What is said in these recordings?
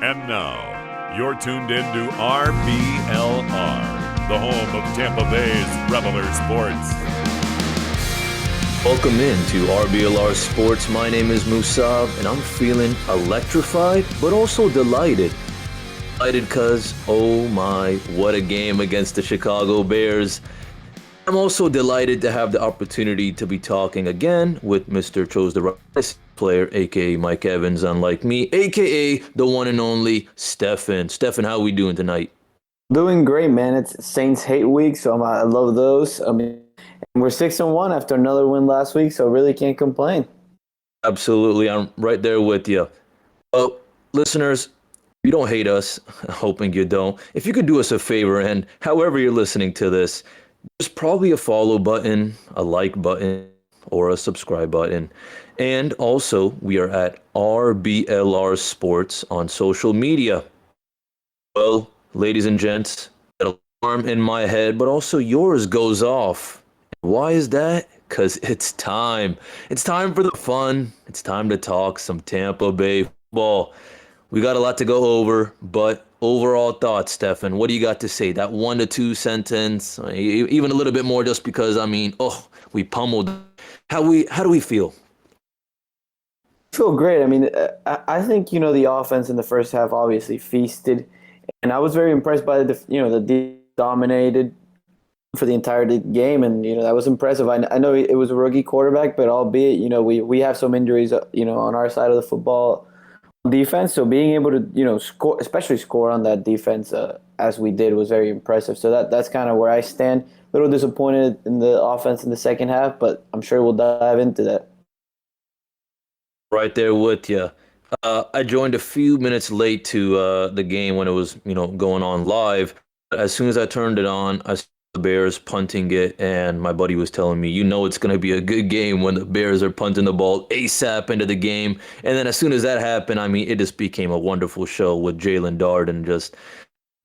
And now, you're tuned in to RBLR, the home of Tampa Bay's Reveler Sports. Welcome in to RBLR Sports. My name is Musab, and I'm feeling electrified, but also delighted. Delighted because, oh my, what a game against the Chicago Bears. I'm also delighted to have the opportunity to be talking again with Mr. Chose the Right player, aka Mike Evans, unlike me, aka the one and only Stefan. Stefan, how are we doing tonight? Doing great, man. It's Saints hate week, so I love those. I mean, we're 6-1 after another win last week, so really can't complain. Absolutely, I'm right there with you. Well, listeners, you don't hate us, hoping you don't. If you could do us a favor, and however you're listening to this, there's probably a follow button, a like button, or a subscribe button. And also, we are at RBLR Sports on social media. Well, ladies and gents, that alarm in my head, but also yours goes off. Why is that? Because it's time. It's time for the fun. It's time to talk some Tampa Bay football. We got a lot to go over, but overall thoughts, Stefan, what do you got to say? That 1 to 2 sentence, even a little bit more, just because, we pummeled. How do we feel? I feel great. I mean, I think, the offense in the first half obviously feasted, and I was very impressed by the dominated for the entire game, and, that was impressive. I know it was a rookie quarterback, but albeit, we have some injuries, on our side of the football defense, so being able to score, especially score on that defense as we did, was very impressive. So that's kind of where I stand. A little disappointed in the offense in the second half, but I'm sure we'll dive into that. Right there with you. I joined a few minutes late to the game when it was going on live. As soon as I turned it on, I saw the Bears punting it, and my buddy was telling me, it's going to be a good game when the Bears are punting the ball ASAP into the game. And then as soon as that happened, it just became a wonderful show with Jalen Dart and just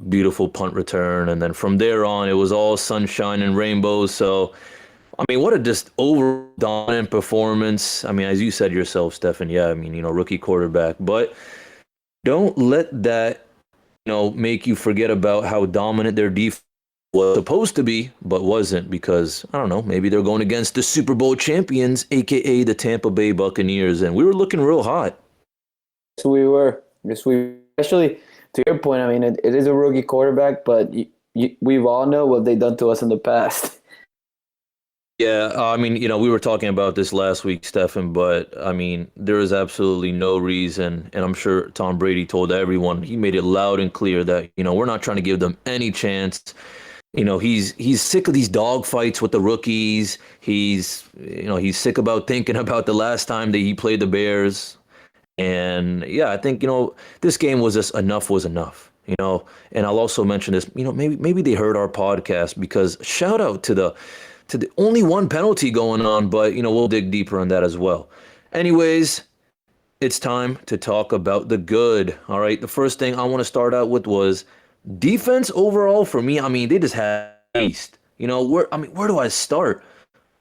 beautiful punt return. And then from there on, it was all sunshine and rainbows. So, what a just over dominant performance. As you said yourself, Stefan, rookie quarterback. But don't let that, make you forget about how dominant their defense was supposed to be, but wasn't, because, I don't know, maybe they're going against the Super Bowl champions, a.k.a. the Tampa Bay Buccaneers, and we were looking real hot. Yes, we were. Especially to your point, it is a rookie quarterback, but we've all know what they've done to us in the past. Yeah, we were talking about this last week, Stefan, but, there is absolutely no reason, and I'm sure Tom Brady told everyone, he made it loud and clear that, we're not trying to give them any chance. He's sick of these dog fights with the rookies. He's sick about thinking about the last time that he played the Bears. And, yeah, I think, this game was just enough was enough. And I'll also mention this, maybe they heard our podcast, because shout out to the only one penalty going on, but, we'll dig deeper on that as well. Anyways, it's time to talk about the good. All right, the first thing I want to start out with was defense overall for me. They just had a beast. Where do I start?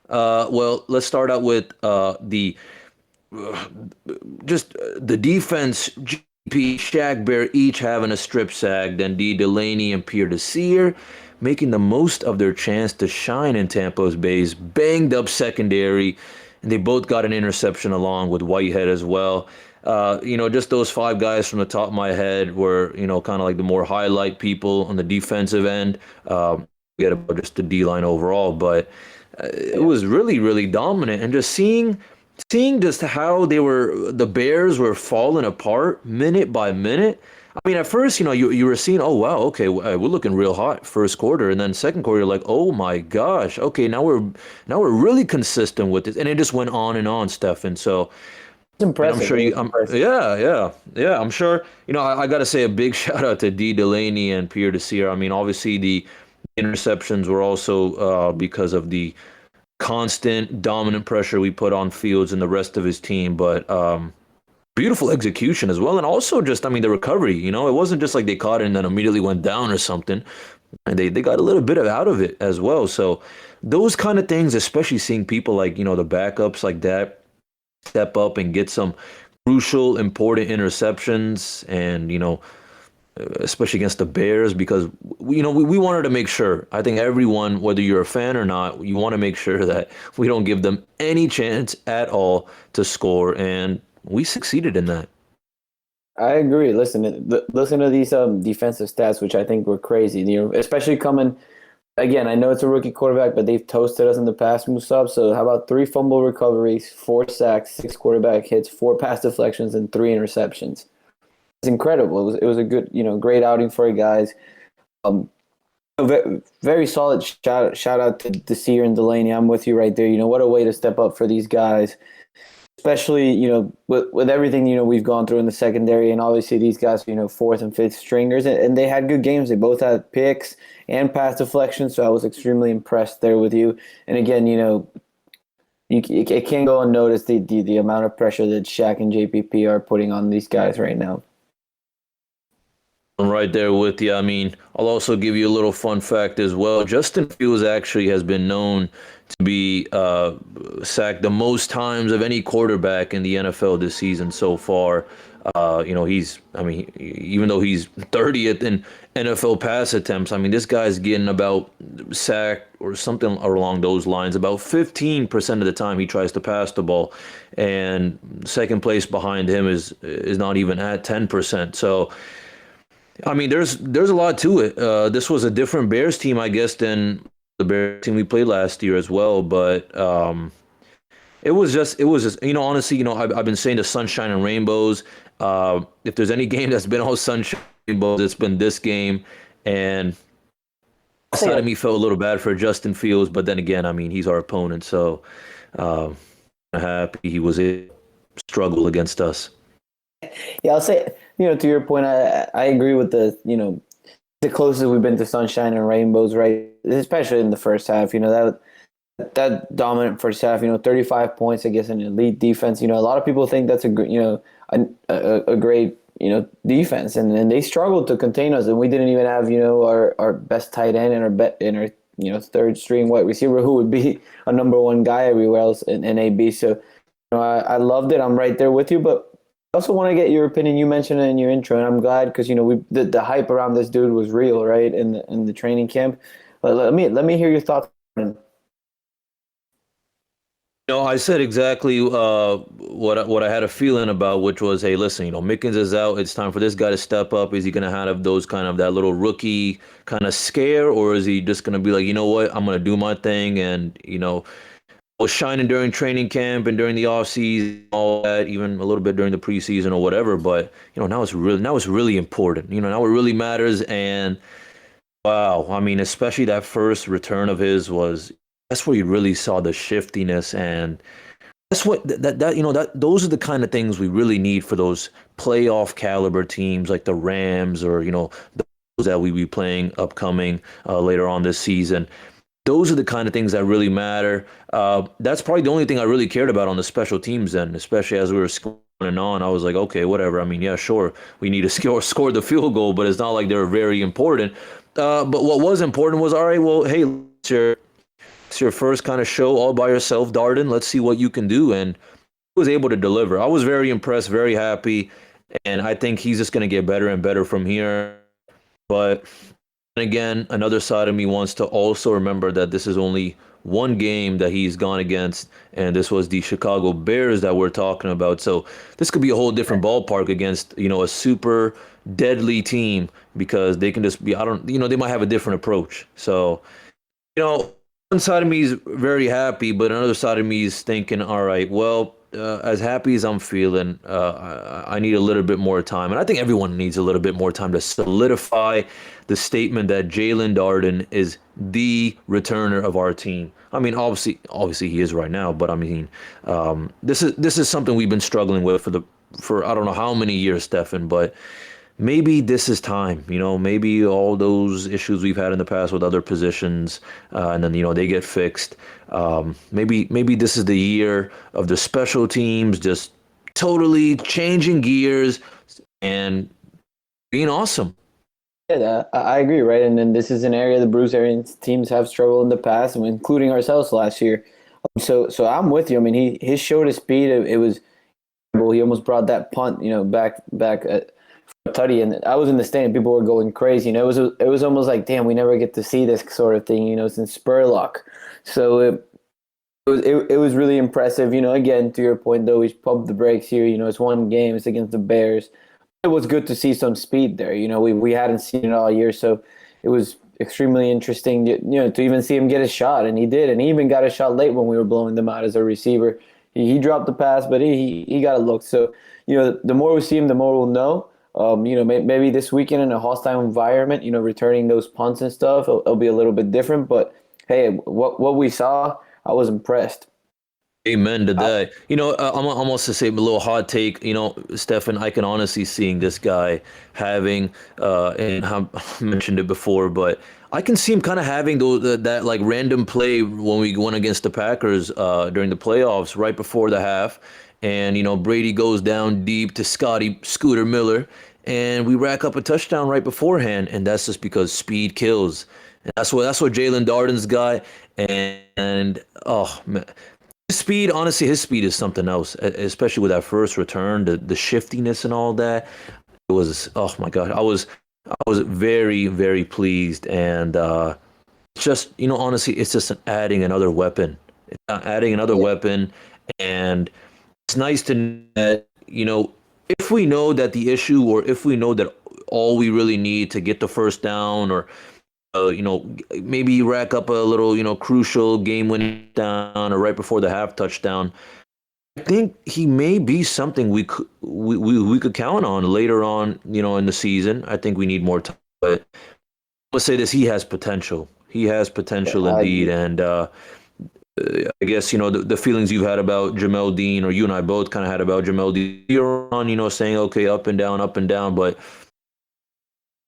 Well, let's start out with the defense. GP, Shaq Bear each having a strip sack, then D. Delaney and Pierre Desir making the most of their chance to shine in Tampa Bay's banged up secondary, and they both got an interception along with Whitehead as well. Just those 5 guys from the top of my head were, kind of like the more highlight people on the defensive end. Forget about just the D-line overall, but it was really, really dominant, and just seeing just how the Bears were falling apart minute by minute. At first, you were seeing, oh, wow, okay, we're looking real hot first quarter. And then second quarter, you're like, oh, my gosh, okay, now we're really consistent with it. And it just went on and on, Stefan. So it's impressive. I'm sure yeah. I'm sure, I got to say a big shout out to D. Delaney and Pierre Desir. Obviously, the interceptions were also because of the constant dominant pressure we put on Fields and the rest of his team. But beautiful execution as well. And also just, the recovery, it wasn't just like they caught it and then immediately went down or something. And they got a little bit out of it as well. So those kind of things, especially seeing people like, the backups like that step up and get some crucial, important interceptions, and especially against the Bears, because we wanted to make sure. I think everyone, whether you're a fan or not, you want to make sure that we don't give them any chance at all to score, and we succeeded in that. I agree. Listen to these defensive stats, which I think were crazy. Especially coming again. I know it's a rookie quarterback, but they've toasted us in the past, Musab. So how about 3 fumble recoveries, 4 sacks, 6 quarterback hits, 4 pass deflections, and 3 interceptions? It's incredible. It was a good, great outing for you guys. Very solid shout out to Desir and Delaney. I'm with you right there. What a way to step up for these guys, especially with everything we've gone through in the secondary, and obviously these guys 4th and 5th stringers, and they had good games. They both had picks and pass deflections, so I was extremely impressed there with you. And again, it can't go unnoticed the amount of pressure that Shaq and JPP are putting on these guys right now. I'm right there with you. I mean, I'll also give you a little fun fact as well. Justin Fields actually has been known to be sacked the most times of any quarterback in the NFL this season so far. Even though he's 30th in NFL pass attempts, I mean, this guy's getting about sacked or something along those lines about 15% of the time he tries to pass the ball, and second place behind him is not even at 10%. So, I mean, there's a lot to it. This was a different Bears team, I guess, than the Bears team we played last year as well. But it was just, honestly, I've been saying the sunshine and rainbows. If there's any game that's been all sunshine and rainbows, it's been this game. And side of me felt a little bad for Justin Fields, but then again, I mean, he's our opponent, so I'm happy he was able to struggle against us. Yeah, I'll say, to your point, I agree with the closest we've been to sunshine and rainbows, right? Especially in the first half, that dominant first half, 35 points against an elite defense. A lot of people think that's a great defense, and they struggled to contain us, and we didn't even have our best tight end and our third string wide receiver, who would be a number 1 guy everywhere else in AB. So I loved it. I'm right there with you, but I also want to get your opinion. You mentioned it in your intro, and I'm glad because the hype around this dude was real, right? In the training camp. But let me hear your thoughts. I said exactly what I had a feeling about, which was, hey, listen, Mickens is out. It's time for this guy to step up. Is he going to have those that little rookie kind of scare, or is he just going to be like, you know what, I'm going to do my thing, and was shining during training camp and during the offseason, all that, even a little bit during the preseason or whatever. But now it's really important. Now it really matters. And wow, I mean, especially that first return of his that's where you really saw the shiftiness, and that's what those are the kind of things we really need for those playoff caliber teams like the Rams or those that we be playing upcoming later on this season. Those are the kind of things that really matter. That's probably the only thing I really cared about on the special teams then, especially as we were scoring on. I was like, okay, whatever. I mean, yeah, sure, we need to score the field goal, but it's not like they're very important. But what was important was, all right, well, hey, it's your first kind of show all by yourself, Darden. Let's see what you can do. And he was able to deliver. I was very impressed, very happy, and I think he's just going to get better and better from here. But again, another side of me wants to also remember that this is only one game that he's gone against, and this was the Chicago Bears that we're talking about. So this could be a whole different ballpark against, a super deadly team, because they can just be, they might have a different approach. So, one side of me is very happy, but another side of me is thinking, all right, well, as happy as I'm feeling, I need a little bit more time. And I think everyone needs a little bit more time to solidify the statement that Jalen Darden is the returner of our team. I mean, obviously he is right now, but I mean, this is something we've been struggling with for I don't know how many years, Stefan, but maybe this is time, maybe all those issues we've had in the past with other positions, and then, they get fixed. Maybe this is the year of the special teams just totally changing gears and being awesome. Yeah, I agree, right? And then this is an area the Bruce Arians teams have struggled in the past, including ourselves last year. So I'm with you. I mean, his showed his speed. It was He almost brought that punt, back at Tutty, and I was in the stand. People were going crazy. It was almost like, damn, we never get to see this sort of thing, since Spurlock. So it was really impressive. Again, to your point though, we pumped the brakes here. It's one game. It's against the Bears. It was good to see some speed there. We hadn't seen it all year, so it was extremely interesting. To even see him get a shot, and he did, and he even got a shot late when we were blowing them out as a receiver. He dropped the pass, but he got a look. So the more we see him, the more we'll know. Maybe this weekend in a hostile environment, returning those punts and stuff, it'll be a little bit different. But hey, what we saw, I was impressed. Amen to that. I'm almost to say a little hot take. Stefan, I can honestly seeing this guy having, and I mentioned it before, but I can see him kind of having that like random play when we went against the Packers during the playoffs right before the half, and Brady goes down deep to Scooter Miller, and we rack up a touchdown right beforehand, and that's just because speed kills. And that's what Jalen Darden's got, and oh man. His speed is something else, especially with that first return, the shiftiness and all that. It was, oh my God, I was very, very pleased, and just honestly, it's just adding another weapon, and it's nice to know that if we know that the issue, or if we know that all we really need to get the first down, or maybe rack up a little, crucial game-winning down, or right before the half touchdown. I think he may be something we could count on later on, in the season. I think we need more time, but let's say this: he has potential. He has potential indeed, and I guess the feelings you've had about Jamel Dean, or you and I both kind of had about Jamel Dean. You're on, saying okay, up and down, but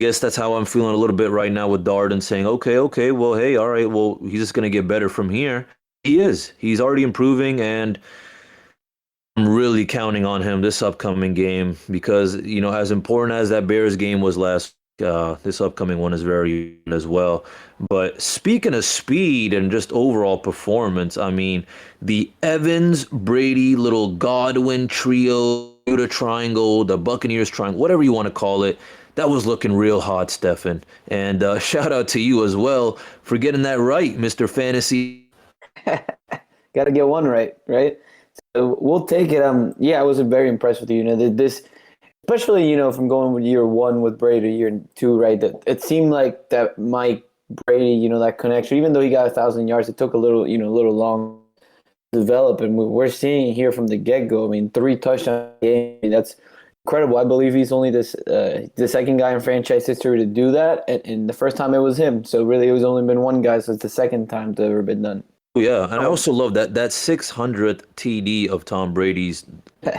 I guess that's how I'm feeling a little bit right now with Darden, saying, okay, well, hey, all right, well, he's just going to get better from here. He is. He's already improving, and I'm really counting on him this upcoming game because, as important as that Bears game was last week, this upcoming one is very important as well. But speaking of speed and just overall performance, I mean, the Evans, Brady, little Godwin trio, Bermuda Triangle, the Buccaneers Triangle, whatever you want to call it, that was looking real hot, Stefan. And shout out to you as well for getting that right, Mr. Fantasy. Got to get one right? So we'll take it. Yeah, I was very impressed with you. This, especially from going with year one with Brady to year two, right? That it seemed like that Mike Brady, that connection. Even though he got 1,000 yards, it took a little long to develop, and we're seeing here from the get go. I mean, 3 touchdown game. That's incredible. I believe he's only the second guy in franchise history to do that, and the first time it was him. So really, it was only been one guy, so it's the second time to ever been done. Yeah, and I also love that 600th TD of Tom Brady's.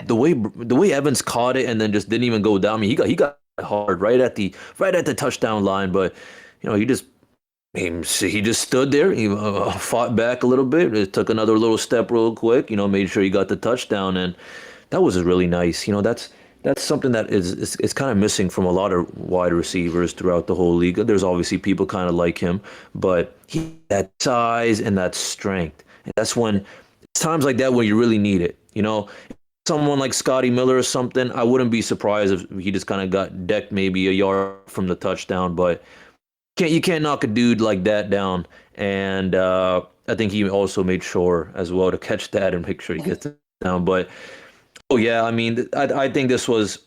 The way Evans caught it and then just didn't even go down. I mean, he got hard right at the touchdown line, but he just stood there. He fought back a little bit. It took another little step real quick. Made sure he got the touchdown, and that was really nice. That's something that is kind of missing from a lot of wide receivers throughout the whole league. There's obviously people kind of like him, but that size and that strength. And that's when it's times like that when you really need it. Someone like Scotty Miller or something, I wouldn't be surprised if he just kind of got decked maybe a yard from the touchdown. But you can't knock a dude like that down. And I think he also made sure as well to catch that and make sure he gets it down. But oh yeah, I mean, I think this was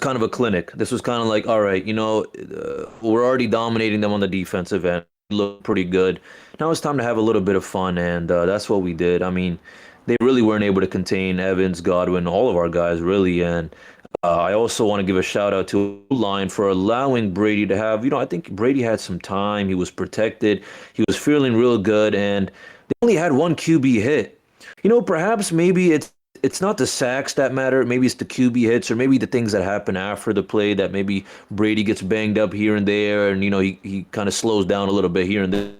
kind of a clinic. This was kind of like, all right, we're already dominating them on the defensive end. Look pretty good. Now it's time to have a little bit of fun, and that's what we did. I mean, they really weren't able to contain Evans, Godwin, all of our guys really, and I also want to give a shout out to line for allowing Brady to have, I think Brady had some time. He was protected. He was feeling real good, and they only had one QB hit. Perhaps maybe it's not the sacks that matter. Maybe it's the QB hits, or maybe the things that happen after the play that maybe Brady gets banged up here and there, and he kind of slows down a little bit here and there.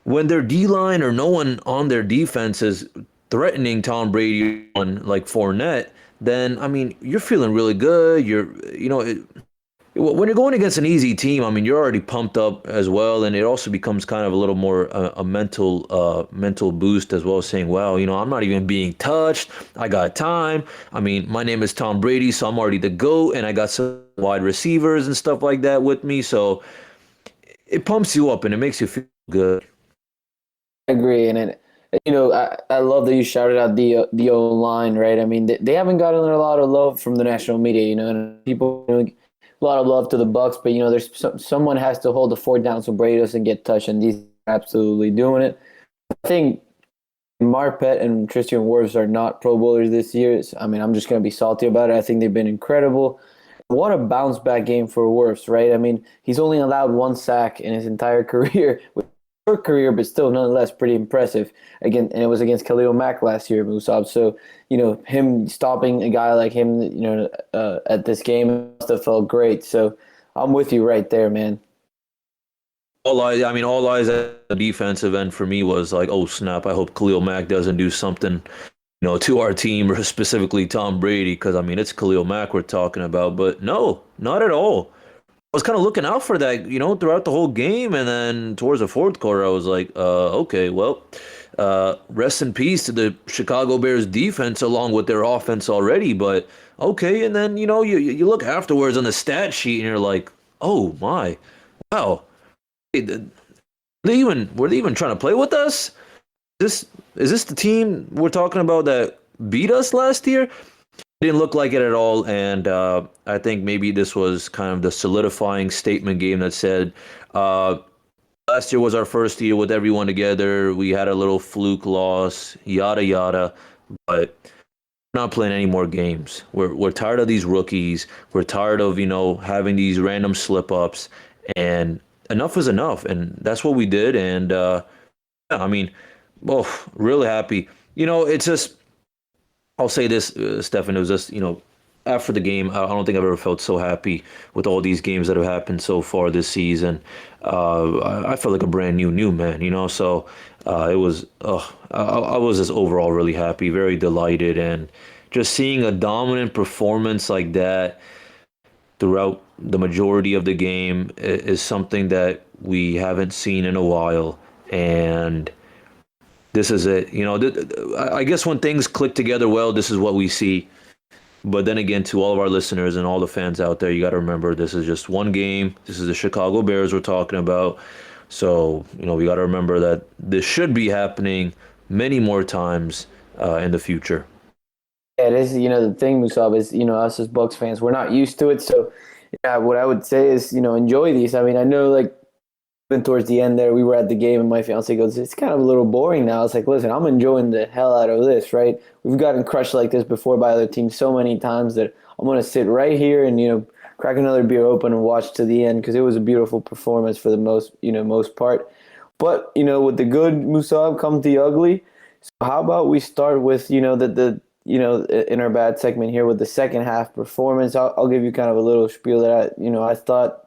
When their D-line or no one on their defense is threatening Tom Brady on like Fournette, then I mean you're feeling really good. It when you're going against an easy team, I mean, you're already pumped up as well, and it also becomes kind of a little more a mental boost as well, saying, "Well, I'm not even being touched. I got time. I mean, my name is Tom Brady, so I'm already the GOAT, and I got some wide receivers and stuff like that with me, so it pumps you up and it makes you feel good." I agree, and I love that you shouted out the O line, right? I mean, they haven't gotten a lot of love from the national media, and people a lot of love to the Bucs, but there's someone has to hold the fort down so Brady doesn't get touched, and these are absolutely doing it. I think Marpet and Tristan Wirfs are not Pro Bowlers this year. I mean, I'm just going to be salty about it. I think they've been incredible. What a bounce back game for Wirfs, right? I mean, he's only allowed 1 sack in his entire career, short career, but still nonetheless pretty impressive. Again, and it was against Khalil Mack last year, Musab. So, him stopping a guy like him, at this game must have felt great. So I'm with you right there, man. All eyes at the defensive end for me was like, oh snap! I hope Khalil Mack doesn't do something, to our team, or specifically Tom Brady, because I mean it's Khalil Mack we're talking about. But no, not at all. I was kind of looking out for that, throughout the whole game, and then towards the fourth quarter, I was like, okay, well, rest in peace to the Chicago Bears defense along with their offense already. But okay, and then you look afterwards on the stat sheet, and you're like, oh my, wow. Were they even trying to play with us? Is this the team we're talking about that beat us last year? Didn't look like it at all, and I think maybe this was kind of the solidifying statement game that said, last year was our first year with everyone together. We had a little fluke loss, yada yada, but we're not playing any more games. We're tired of these rookies. We're tired of having these random slip ups, and enough is enough, and that's what we did. And yeah, I mean, really happy. It's just, I'll say this, Stefan, it was just, after the game, I don't think I've ever felt so happy with all these games that have happened so far this season. I felt like a brand new man, so it was, I was just overall really happy, very delighted, and just seeing a dominant performance like that throughout the majority of the game is something that we haven't seen in a while. And this is it. I guess when things click together well, this is what we see. But then again, to all of our listeners and all the fans out there, you got to remember this is just one game. This is the Chicago Bears we're talking about. So, we got to remember that this should be happening many more times in the future. Yeah, it is. The thing, Musab, is us as Bucs fans, we're not used to it. So, yeah, what I would say is enjoy these. I mean, I know even towards the end there, we were at the game, and my fiance goes, "It's kind of a little boring now." It's like, listen, I'm enjoying the hell out of this, right? We've gotten crushed like this before by other teams so many times that I'm gonna sit right here and crack another beer open and watch to the end, because it was a beautiful performance for the most part. But with the good, Musab, comes the ugly. So how about we start with the in our bad segment here with the second half performance. I'll give you kind of a little spiel that I thought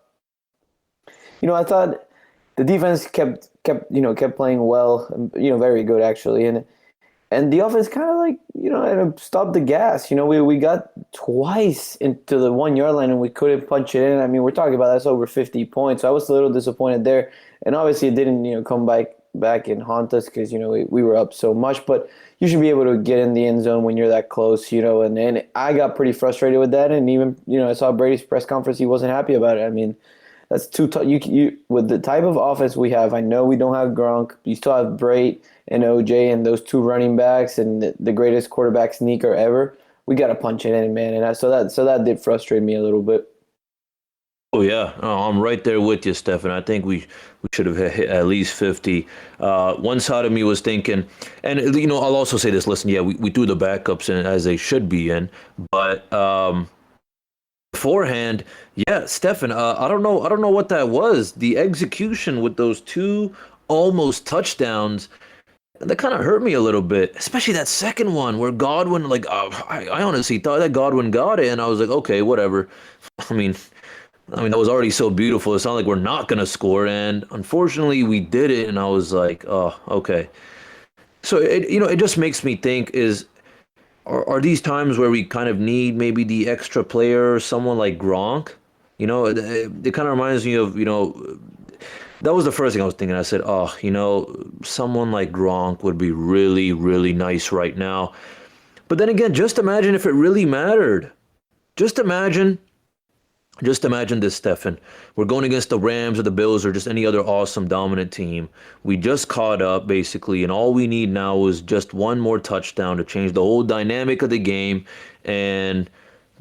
the defense kept playing well, very good actually, and the offense kind of stopped the gas. We got twice into the 1 yard line and we couldn't punch it in. I mean, we're talking about that's over 50 points. So I was a little disappointed there, and obviously it didn't come back and haunt us because we were up so much. But you should be able to get in the end zone when you're that close, and I got pretty frustrated with that. And even I saw Brady's press conference; he wasn't happy about it. I mean, that's too tough. You with the type of offense we have. I know we don't have Gronk. You still have Brady and OJ and those two running backs and the greatest quarterback sneaker ever. We got to punch it in, man. And so that did frustrate me a little bit. Oh yeah, I'm right there with you, Stefan. I think we should have hit at least 50. One side of me was thinking, and I'll also say this. Listen, yeah, we threw the backups in as they should be in, but beforehand, yeah, Stefan. I don't know what that was. The execution with those two almost touchdowns, that kind of hurt me a little bit, especially that second one where Godwin, I honestly thought that Godwin got it, and I was like, okay, whatever. I mean, that was already so beautiful. It's not like we're not going to score. And unfortunately, we did it. And I was like, oh, okay. So, it just makes me think are these times where we kind of need maybe the extra player, someone like Gronk, It kind of reminds me of, that was the first thing I was thinking. I said, oh, someone like Gronk would be really, really nice right now. But then again, just imagine if it really mattered. Just imagine Just imagine this, Stefan. We're going against the Rams or the Bills or just any other awesome dominant team. We just caught up basically, and all we need now is just one more touchdown to change the whole dynamic of the game. And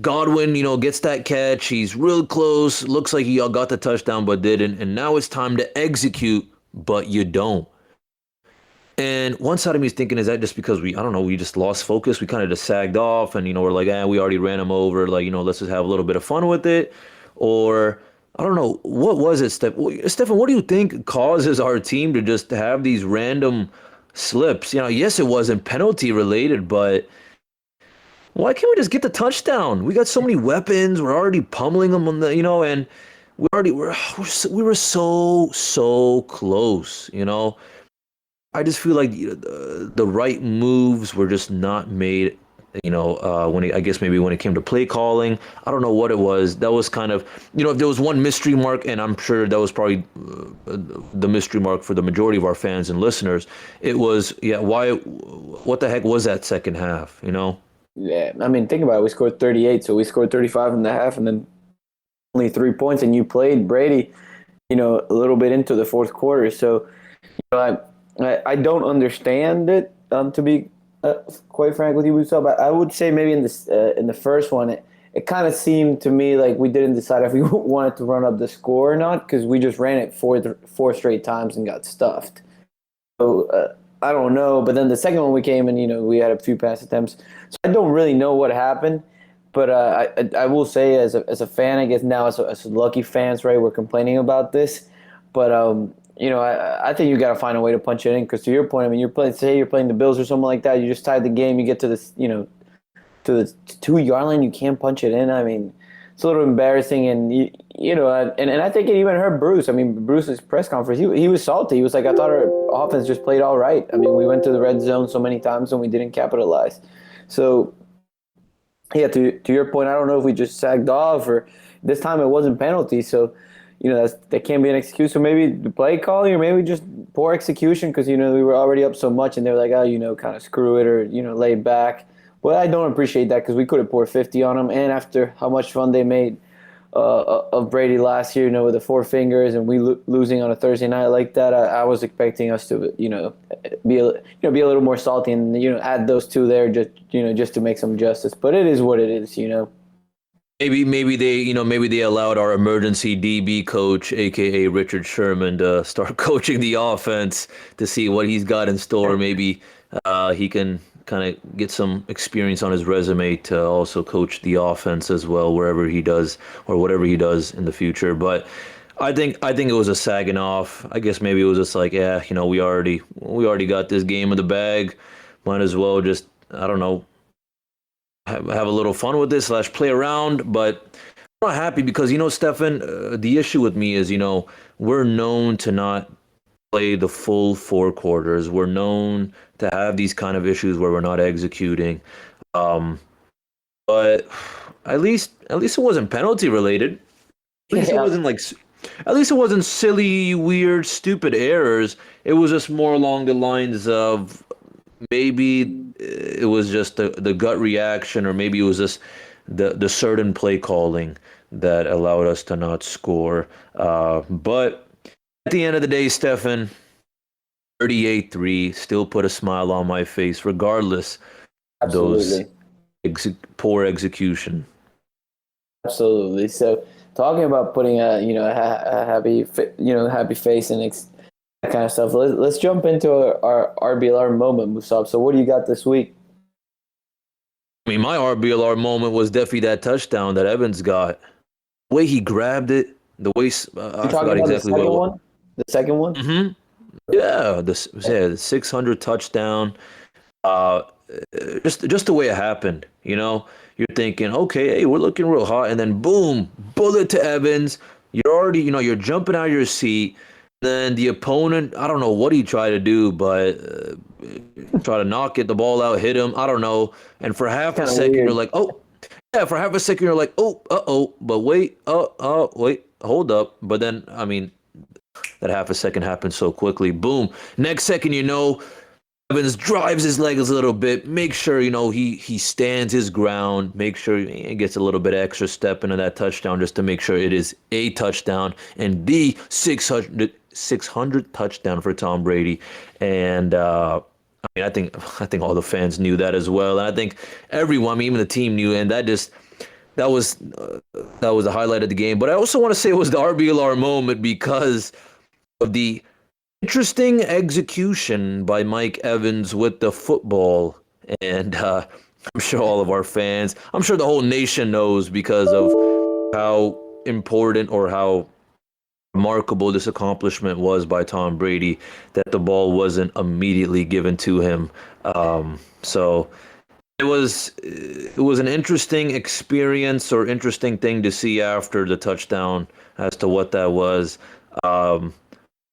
Godwin, gets that catch. He's real close. Looks like he got the touchdown, but didn't. And now it's time to execute, but you don't. And one side of me is thinking, is that just because I don't know, we just lost focus? We kind of just sagged off and, we're like, we already ran him over. Like, let's just have a little bit of fun with it. Or, I don't know, what was it, Stefan, what do you think causes our team to just have these random slips? Yes, it wasn't penalty related, but why can't we just get the touchdown? We got so many weapons. We're already pummeling them on the, and we were so close, I just feel like the right moves were just not made. I guess maybe when it came to play calling, I don't know what it was. That was kind of, if there was one mystery mark, and I'm sure that was probably the mystery mark for the majority of our fans and listeners. It was, what the heck was that second half? Yeah, I mean, think about it. We scored 38, so we scored 35 in the half, and then only 3 points, and you played Brady, a little bit into the fourth quarter. So, I don't understand it, to be quite frank with you, Musa, but I would say maybe in the first one, it kind of seemed to me like we didn't decide if we wanted to run up the score or not, because we just ran it four straight times and got stuffed. So I don't know, but then the second one we came and, we had a few pass attempts. So I don't really know what happened, but I will say as a fan, I guess now as lucky fans, right, we're complaining about this, but I think you got to find a way to punch it in, because to your point, I mean, you're playing the Bills or something like that. You just tied the game. You get to this, to the 2-yard line. You can't punch it in. I mean, it's a little embarrassing, and and I think it even hurt Bruce. I mean, Bruce's press conference, he was salty. He was like, I thought our offense just played all right. I mean, we went to the red zone so many times and we didn't capitalize. So, yeah, to your point, I don't know if we just sagged off, or this time it wasn't penalty. So, that can't be an excuse. So maybe the play calling, or maybe just poor execution, because, we were already up so much and they were like, kind of screw it, or, lay back. Well, I don't appreciate that, because we could have poured 50 on them. And after how much fun they made of Brady last year, with the 4 fingers, and we losing on a Thursday night like that, I was expecting us to, be a little more salty and, add those 2 there just to make some justice. But it is what it is, Maybe they allowed our emergency DB coach, aka Richard Sherman, to start coaching the offense to see what he's got in store. Maybe he can kind of get some experience on his resume to also coach the offense as well, wherever he does or whatever he does in the future. But I think it was a sagging off. I guess maybe it was just like, we already got this game in the bag. Might as well just, I don't know, have a little fun with this / play around. But I'm not happy because, Stefan, the issue with me is, we're known to not play the full 4 quarters. We're known to have these kind of issues where we're not executing. But at least it wasn't penalty related. At least it wasn't at least it wasn't silly, weird, stupid errors. It was just more along the lines of, maybe it was just the gut reaction, or maybe it was just the certain play calling that allowed us to not score. But at the end of the day, Stefan, 38-3 still put a smile on my face, regardless of those poor execution. Absolutely. So, talking about putting a happy face and that kind of stuff. Let's jump into our RBLR moment, Musab. So what do you got this week? I mean, my RBLR moment was definitely that touchdown that Evans got. The way he grabbed it, the way I forgot exactly what it was. The second one? Mm-hmm. Yeah, the 600 touchdown. Just the way it happened, You're thinking, okay, hey, we're looking real hot, and then boom, bullet to Evans. You're already, you're jumping out of your seat. Then the opponent, I don't know what he tried to do, but try to knock the ball out, hit him. I don't know. And for half a second, you're like, oh, Yeah, for half a second you're like, oh, but wait, wait, hold up. But then, I mean, that half a second happened so quickly. Boom. Next second, Evans drives his legs a little bit. Make sure he stands his ground. Make sure he gets a little bit extra step into that touchdown just to make sure it is a touchdown and the 600th touchdown for Tom Brady. And I mean, I think all the fans knew that as well, and I think everyone, I mean, even the team knew, and that was the highlight of the game. But I also want to say it was the RBLR moment because of the interesting execution by Mike Evans with the football, and I'm sure all of our fans, I'm sure the whole nation knows because of how important or how remarkable this accomplishment was by Tom Brady that the ball wasn't immediately given to him. So it was an interesting experience or interesting thing to see after the touchdown as to what that was. I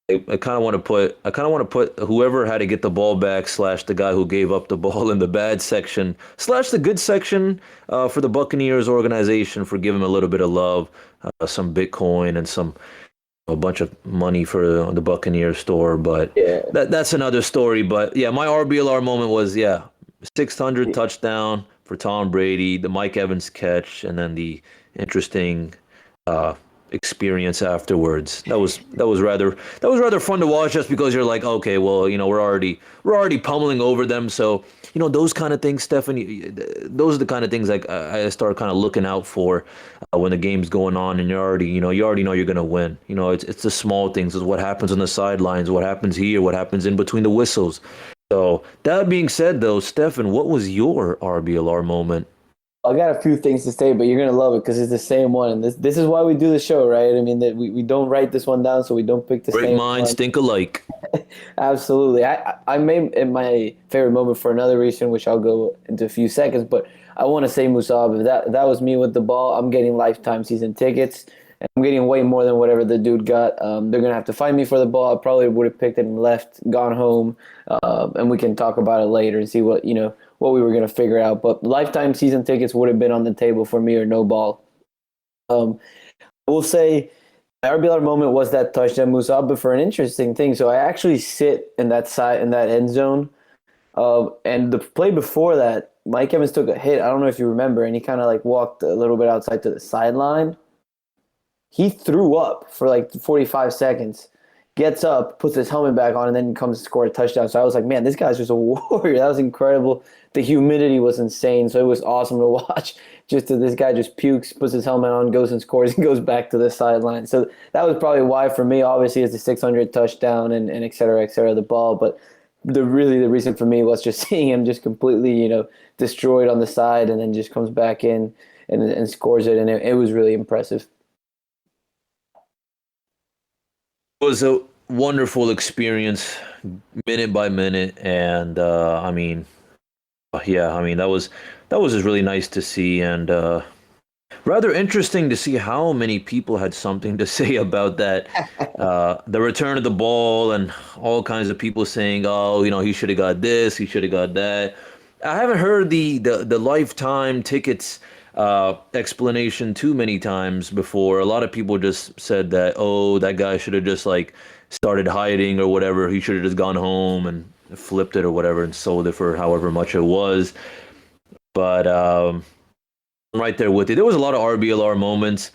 kind of want to put whoever had to get the ball back / the guy who gave up the ball in the bad section / the good section for the Buccaneers organization for giving him a little bit of love, some Bitcoin and a bunch of money for the Buccaneers store. But Yeah. that's another story. But yeah, my RBLR moment was 600 touchdown for Tom Brady, the Mike Evans catch, and then the interesting experience afterwards. That was rather fun to watch just because you're like, okay, well, we're already pummeling over them. So, those kind of things, Stephanie, those are the kind of things like I start kind of looking out for when the game's going on and you already know you're going to win. It's the small things. It's what happens on the sidelines, what happens here, what happens in between the whistles. So that being said, though, Stefan, what was your RBLR moment? I got a few things to say, but you're gonna love it because it's the same one. And this is why we do the show, right? I mean, that we don't write this one down, so we don't pick the Great same minds one. think alike. Absolutely. I made it my favorite moment for another reason, which I'll go into a few seconds. But I want to say, Musab, if that was me with the ball, I'm getting lifetime season tickets. And I'm getting way more than whatever the dude got. They're gonna have to find me for the ball. I probably would have picked it and left, gone home, and we can talk about it later and see what we were gonna figure out. But lifetime season tickets would have been on the table for me or no ball. I will say the RBLR moment was that touchdown, Musab, but for an interesting thing. So I actually sit in that end zone, and the play before that, Mike Evans took a hit. I don't know if you remember, and he kind of like walked a little bit outside to the sideline. He threw up for like 45 seconds, gets up, puts his helmet back on, and then comes to score a touchdown. So I was like, man, this guy's just a warrior. That was incredible. The humidity was insane, so it was awesome to watch. Just this guy just pukes, puts his helmet on, goes and scores, and goes back to the sideline. So that was probably why for me, obviously, it's the 600 touchdown and et cetera, the ball. But the reason for me was just seeing him just completely, destroyed on the side, and then just comes back in and scores it, and it was really impressive. It was a wonderful experience, minute by minute, and that was just really nice to see, and rather interesting to see how many people had something to say about that, the return of the ball, and all kinds of people saying, "Oh, he should have got this, he should have got that." I haven't heard the lifetime tickets explanation too many times before. A lot of people just said that, oh, that guy should have just like started hiding or whatever. He should have just gone home and flipped it or whatever and sold it for however much it was. But I'm right there with you. There was a lot of RBLR moments.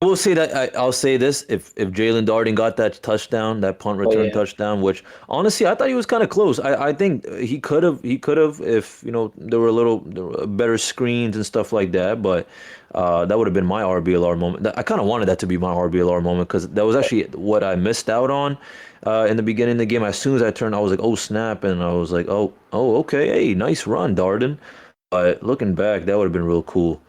I will say that I'll say this: if Jalen Darden got that touchdown, that punt return touchdown, which honestly I thought he was kind of close. I think he could have if there were better screens and stuff like that. But that would have been my RBLR moment. I kind of wanted that to be my RBLR moment because that was actually what I missed out on in the beginning of the game. As soon as I turned, I was like, oh snap, and I was like, oh okay, hey, nice run, Darden. But looking back, that would have been real cool.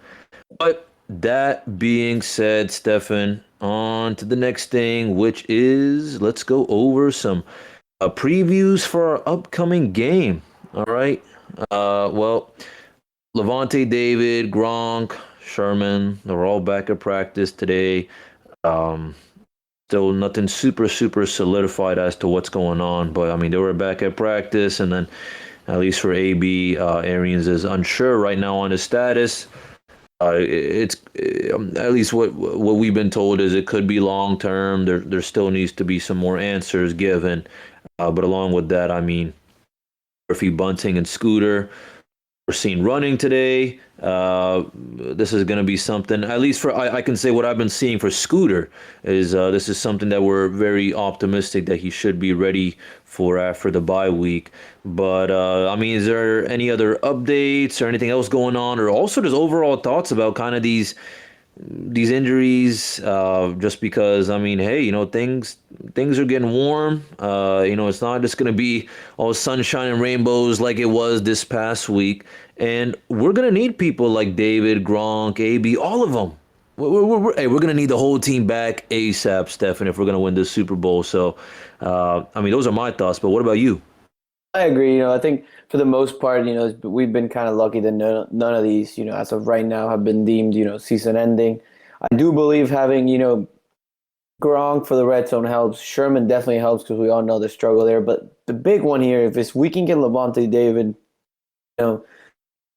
But that being said, Stefan, on to the next thing, which is let's go over some previews for our upcoming game. All right. Well, Levante David, Gronk, Sherman, they're all back at practice today. Still nothing super solidified as to what's going on, but I mean they were back at practice, and then at least for AB, Arians is unsure right now on his status. It's at least what we've been told is it could be long term. There still needs to be some more answers given. But along with that, I mean, Murphy, Bunting, and Scooter we're seen running today. This is going to be something, at least for I can say what I've been seeing for Scooter is this is something that we're very optimistic that he should be ready for after the bye week. But I mean, is there any other updates or anything else going on, or also just overall thoughts about kind of these injuries? Just because I mean, hey, things are getting warm. It's not just going to be all sunshine and rainbows like it was this past week. And we're going to need people like David, Gronk, AB, all of them. Hey, we're going to need the whole team back ASAP, Stefan, if we're going to win this Super Bowl. So, I mean, those are my thoughts. But what about you? I agree. I think for the most part, we've been kind of lucky that none of these, as of right now, have been deemed, season ending. I do believe having, Gronk for the red zone helps. Sherman definitely helps because we all know the struggle there. But the big one here, if we can get Levante David,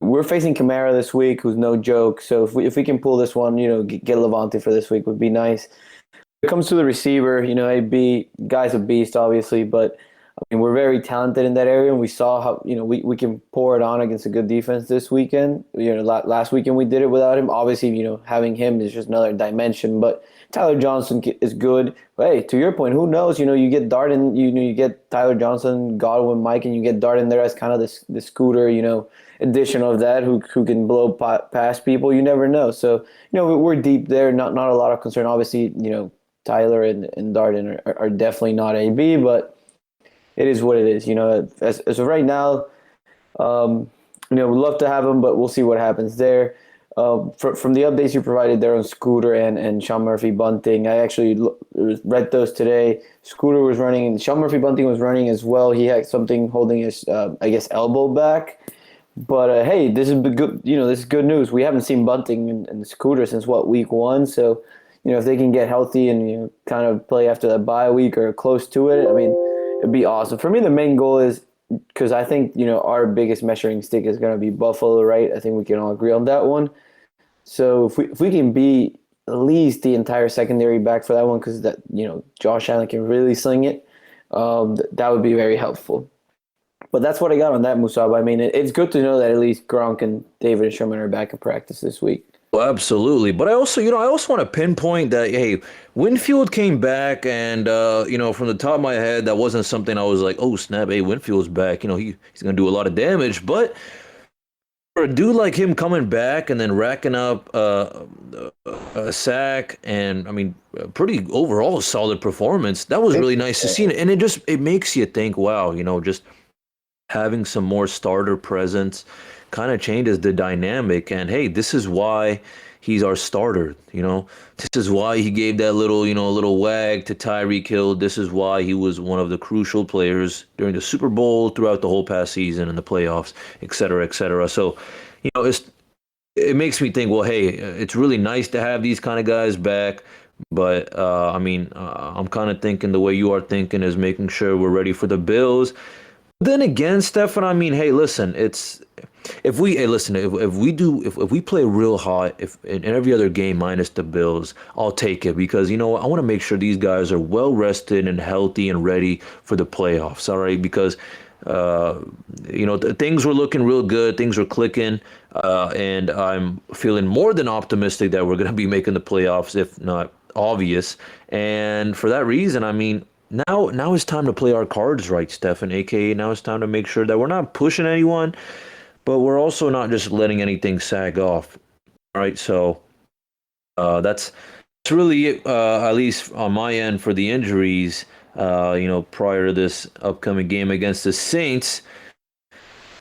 we're facing Kamara this week, who's no joke. So if we can pull this one, get Levante for this week would be nice. When it comes to the receiver, AB, guy's a beast, obviously, but I mean, we're very talented in that area, and we saw how we can pour it on against a good defense this weekend. Last weekend we did it without him. Obviously, having him is just another dimension. But Tyler Johnson is good. But hey, to your point, who knows? You get Dart in, you get Tyler Johnson, Godwin, Mike, and you get Dart in there as kind of the scooter, addition of that who can blow past people. You never know. So we're deep there. Not a lot of concern. Obviously, Tyler and Darden are definitely not AB, but it is what it is. As of right now, we'd love to have him, but we'll see what happens there. From the updates you provided there on Scooter and Sean Murphy Bunting, I actually read those today. Scooter was running, and Sean Murphy Bunting was running as well. He had something holding his, elbow back. But hey, this is good. This is good news. We haven't seen Bunting and Scooter since week 1. So, if they can get healthy and kind of play after that bye week or close to it, I mean, it'd be awesome. For me, the main goal is because I think our biggest measuring stick is going to be Buffalo, right? I think we can all agree on that one. So if we can be at least the entire secondary back for that one, because that Josh Allen can really sling it, that would be very helpful. But that's what I got on that, Musab. I mean, it's good to know that at least Gronk and David and Sherman are back in practice this week. Well, absolutely. But I also want to pinpoint that, hey, Winfield came back and, from the top of my head, that wasn't something I was like, oh, snap, hey, Winfield's back. He's going to do a lot of damage. But for a dude like him coming back and then racking up a sack and, I mean, a pretty overall solid performance, that was really nice to see. And it makes you think, wow, just having some more starter presence kind of changes the dynamic. And hey, this is why he's our starter. This is why he gave that little wag to Tyreek Hill. This is why he was one of the crucial players during the Super Bowl, throughout the whole past season and the playoffs, et cetera, et cetera. So, it makes me think, well, hey, it's really nice to have these kind of guys back. But I'm kind of thinking the way you are thinking is making sure we're ready for the Bills. Then again, Stefan, I mean, hey, listen, if we play real hot, if in every other game minus the Bills, I'll take it because I want to make sure these guys are well rested and healthy and ready for the playoffs. All right, because things were looking real good, things were clicking, and I'm feeling more than optimistic that we're going to be making the playoffs, if not obvious. And for that reason, I mean, Now it's time to play our cards right, Stefan, aka now it's time to make sure that we're not pushing anyone, but we're also not just letting anything sag off. All right, so that's really it, at least on my end for the injuries, prior to this upcoming game against the Saints.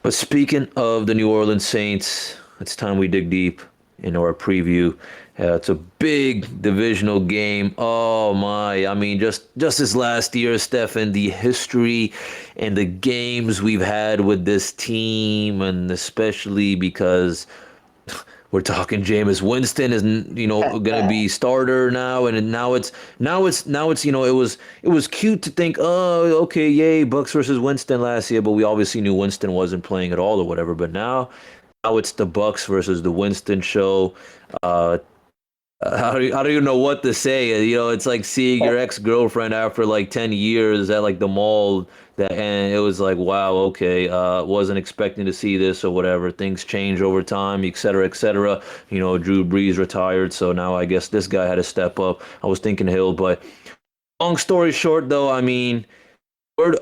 But speaking of the New Orleans Saints, it's time we dig deep into our preview. It's a big divisional game. Oh my! I mean, just this last year, Stefan, the history and the games we've had with this team, and especially because we're talking Jameis Winston is going to be starter now, and now it's it was cute to think, oh, okay, yay, Bucs versus Winston last year, but we obviously knew Winston wasn't playing at all or whatever. But now Now it's the Bucs versus the Winston show. Uh, I don't even know what to say. It's like seeing your ex-girlfriend after like 10 years at like the mall. And it was like, wow, okay, wasn't expecting to see this or whatever. Things change over time, et cetera, et cetera. Drew Brees retired, so now I guess this guy had to step up. I was thinking Hill, but long story short, though, I mean, where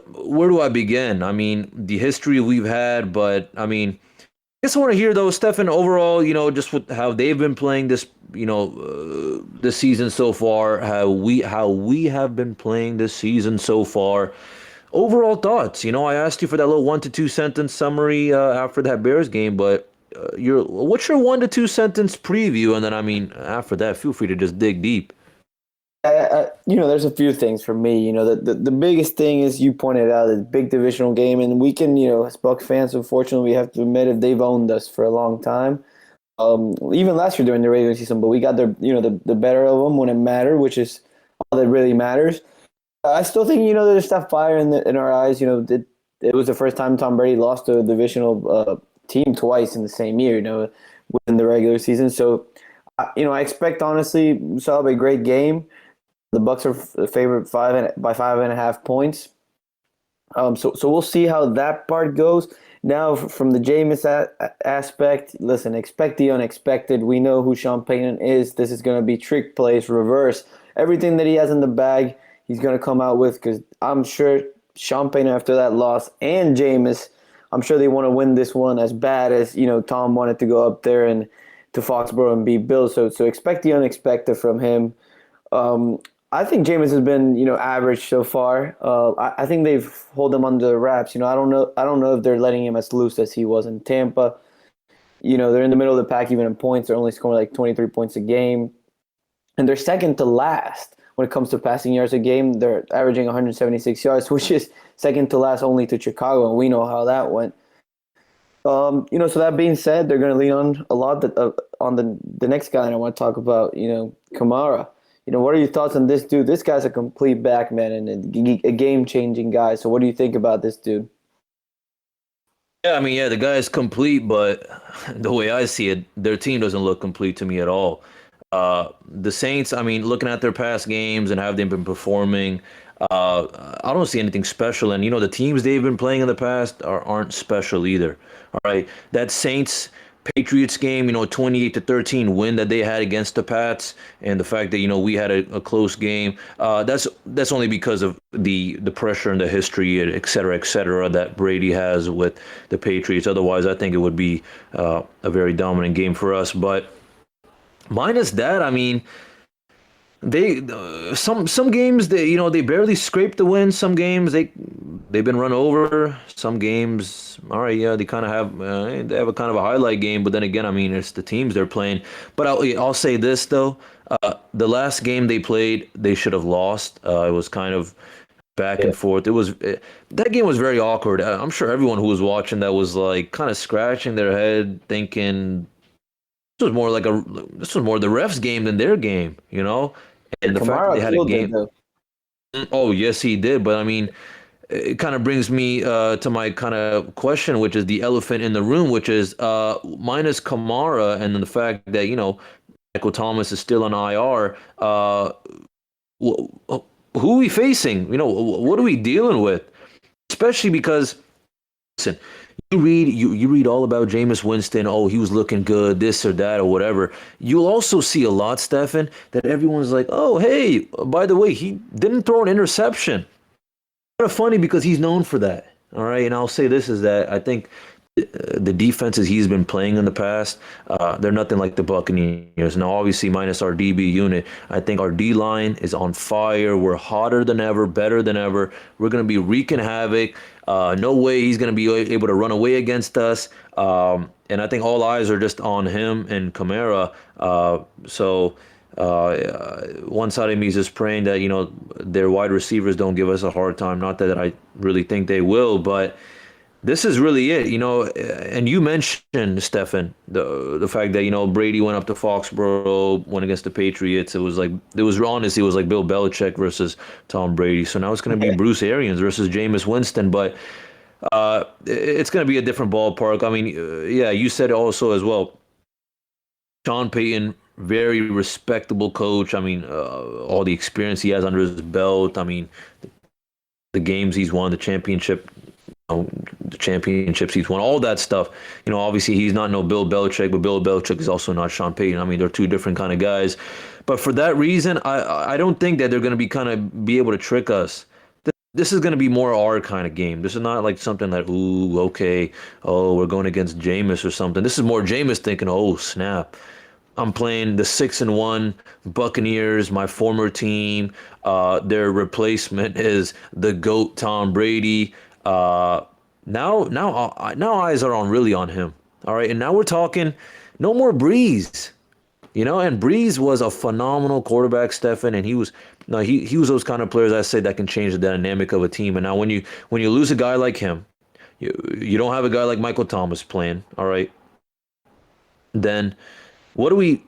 do I begin? I mean, the history we've had, but I mean, I guess I want to hear though, Stefan, overall, just with how they've been playing this season so far, how we have been playing this season so far. Overall thoughts. I asked you for that little 1 to 2 sentence summary after that Bears game, but what's your 1 to 2 sentence preview? And then, I mean, after that, feel free to just dig deep. There's a few things for me. The biggest thing is you pointed out a big divisional game, and we can, as Bucs fans, unfortunately, we have to admit it, they've owned us for a long time. Even last year during the regular season, but we got the better of them when it mattered, which is all that really matters. I still think there's stuff fire in our eyes. It was the first time Tom Brady lost to a divisional team twice in the same year. Within the regular season. So, I expect honestly, we saw a great game. The Bucs are favored by 5.5 points. So we'll see how that part goes. Now, from the Jameis aspect, listen, expect the unexpected. We know who Sean Payton is. This is going to be trick plays, reverse. Everything that he has in the bag, he's going to come out with, because I'm sure Sean Payton, after that loss, and Jameis, I'm sure they want to win this one as bad as, Tom wanted to go up there and to Foxborough and beat Bill. So expect the unexpected from him. I think Jameis has been, average so far. I think they've hold him under the wraps. I don't know if they're letting him as loose as he was in Tampa. They're in the middle of the pack even in points. They're only scoring like 23 points a game, and they're second to last when it comes to passing yards a game. They're averaging 176 yards, which is second to last only to Chicago, and we know how that went. So that being said, they're going to lean on a lot on the next guy, and I want to talk about, Kamara. What are your thoughts on this dude? This guy's a complete back, man, and a game-changing guy. So what do you think about this dude? Yeah, I mean, yeah, the guy is complete, but the way I see it, their team doesn't look complete to me at all. The Saints, I mean, looking at their past games and how they've been performing, I don't see anything special. And, the teams they've been playing in the past aren't special either. All right. That Saints Patriots game, 28-13 win that they had against the Pats, and the fact that, we had a close game, that's only because of the pressure and the history, et cetera, that Brady has with the Patriots. Otherwise, I think it would be a very dominant game for us. But minus that, I mean, they some games they barely scrape the win. Some games they've been run over. Some games, all right, yeah, they kind of have they have a kind of a highlight game. But then again, I mean, it's the teams they're playing. But I'll say this though, the last game they played, they should have lost. It was kind of back and forth. That game was very awkward. I'm sure everyone who was watching that was like kind of scratching their head, thinking this was more the refs' game than their game, And the fact that they had a game. Oh, yes, he did. But I mean, it kind of brings me to my kind of question, which is the elephant in the room, which is minus Kamara, and then the fact that Michael Thomas is still on IR. Who are we facing? What are we dealing with? Especially because, listen, you read all about Jameis Winston. Oh, he was looking good, this or that or whatever. You'll also see a lot, Stefan, that everyone's like, oh, hey, by the way, he didn't throw an interception. Kind of funny because he's known for that. All right, and I'll say this is that I think the defenses he's been playing in the past, they're nothing like the Buccaneers. Now, obviously, minus our DB unit, I think our D-line is on fire. We're hotter than ever, better than ever. We're going to be wreaking havoc. No way he's going to be able to run away against us. And I think all eyes are just on him and Kamara. One side of me is just praying that, their wide receivers don't give us a hard time. Not that I really think they will, but this is really it, and you mentioned, Stefan, the fact that, Brady went up to Foxborough, went against the Patriots. It was like Bill Belichick versus Tom Brady. So now it's going to be Bruce Arians versus Jameis Winston. But It's going to be a different ballpark. I mean, yeah, you said also as well. Sean Payton, very respectable coach. I mean, all the experience he has under his belt. I mean, the games he's won, the championships he's won, all that stuff. Obviously he's not no Bill Belichick, but Bill Belichick is also not Sean Payton. I mean, they're two different kind of guys. But for that reason, I don't think that they're going to be able to trick us. This is going to be more our kind of game. This is not like something that, ooh, okay, oh, we're going against Jameis or something. This is more Jameis thinking, oh, snap. I'm playing the 6-1 Buccaneers, my former team. Their replacement is the GOAT Tom Brady. Now eyes are really on him. All right, and now we're talking no more Breeze. And Breeze was a phenomenal quarterback, Stefan, and he was those kind of players I say that can change the dynamic of a team. And now when you lose a guy like him, you don't have a guy like Michael Thomas playing. All right, then what are we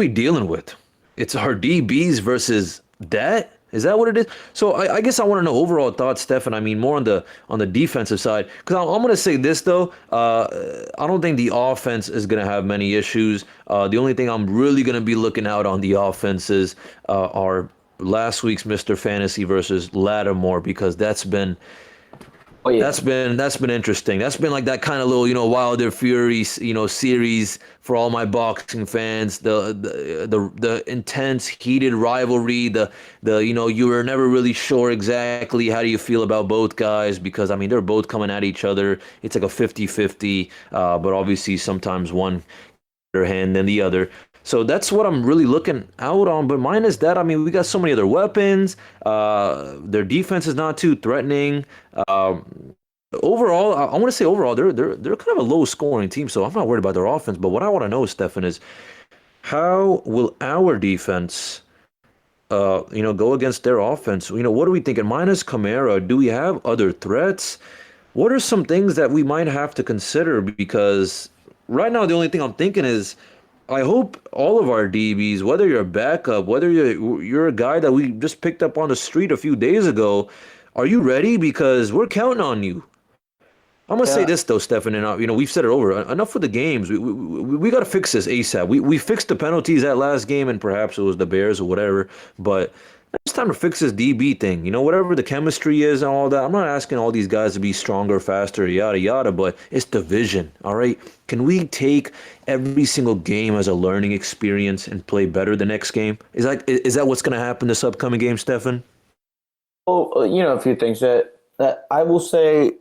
dealing with? It's our DBs versus that. Is that what it is? So I guess I want to know overall thoughts, Stefan. I mean, more on the defensive side, because I'm going to say this though. I don't think the offense is going to have many issues. The only thing I'm really going to be looking out on the offenses are last week's Mr. Fantasy versus Lattimore, because that's been. Oh, yeah. That's been interesting. That's been like that kind of little, Wilder Fury, series for all my boxing fans. The intense, heated rivalry. The you were never really sure exactly how do you feel about both guys, because I mean they're both coming at each other. It's like a 50-50, but obviously sometimes one better hand than the other. So that's what I'm really looking out on. But minus that, I mean, we got so many other weapons. Their defense is not too threatening. Overall, I want to say overall, they're kind of a low scoring team. So I'm not worried about their offense. But what I want to know, Stefan, is how will our defense, go against their offense? What are we thinking? Minus Kamara, do we have other threats? What are some things that we might have to consider? Because right now, the only thing I'm thinking is, I hope all of our DBs, whether you're a backup, whether you're a guy that we just picked up on the street a few days ago, are you ready? Because we're counting on you. I'm gonna say this though, Stefan, and we've said it over. Enough with the games. We got to fix this ASAP. We fixed the penalties that last game, and perhaps it was the Bears or whatever. But it's time to fix this DB thing. Whatever the chemistry is and all that. I'm not asking all these guys to be stronger, faster, yada yada. But it's division. All right. Can we take every single game as a learning experience and play better the next game? Is that what's gonna happen this upcoming game, Stefan? Well, a few things that I will say.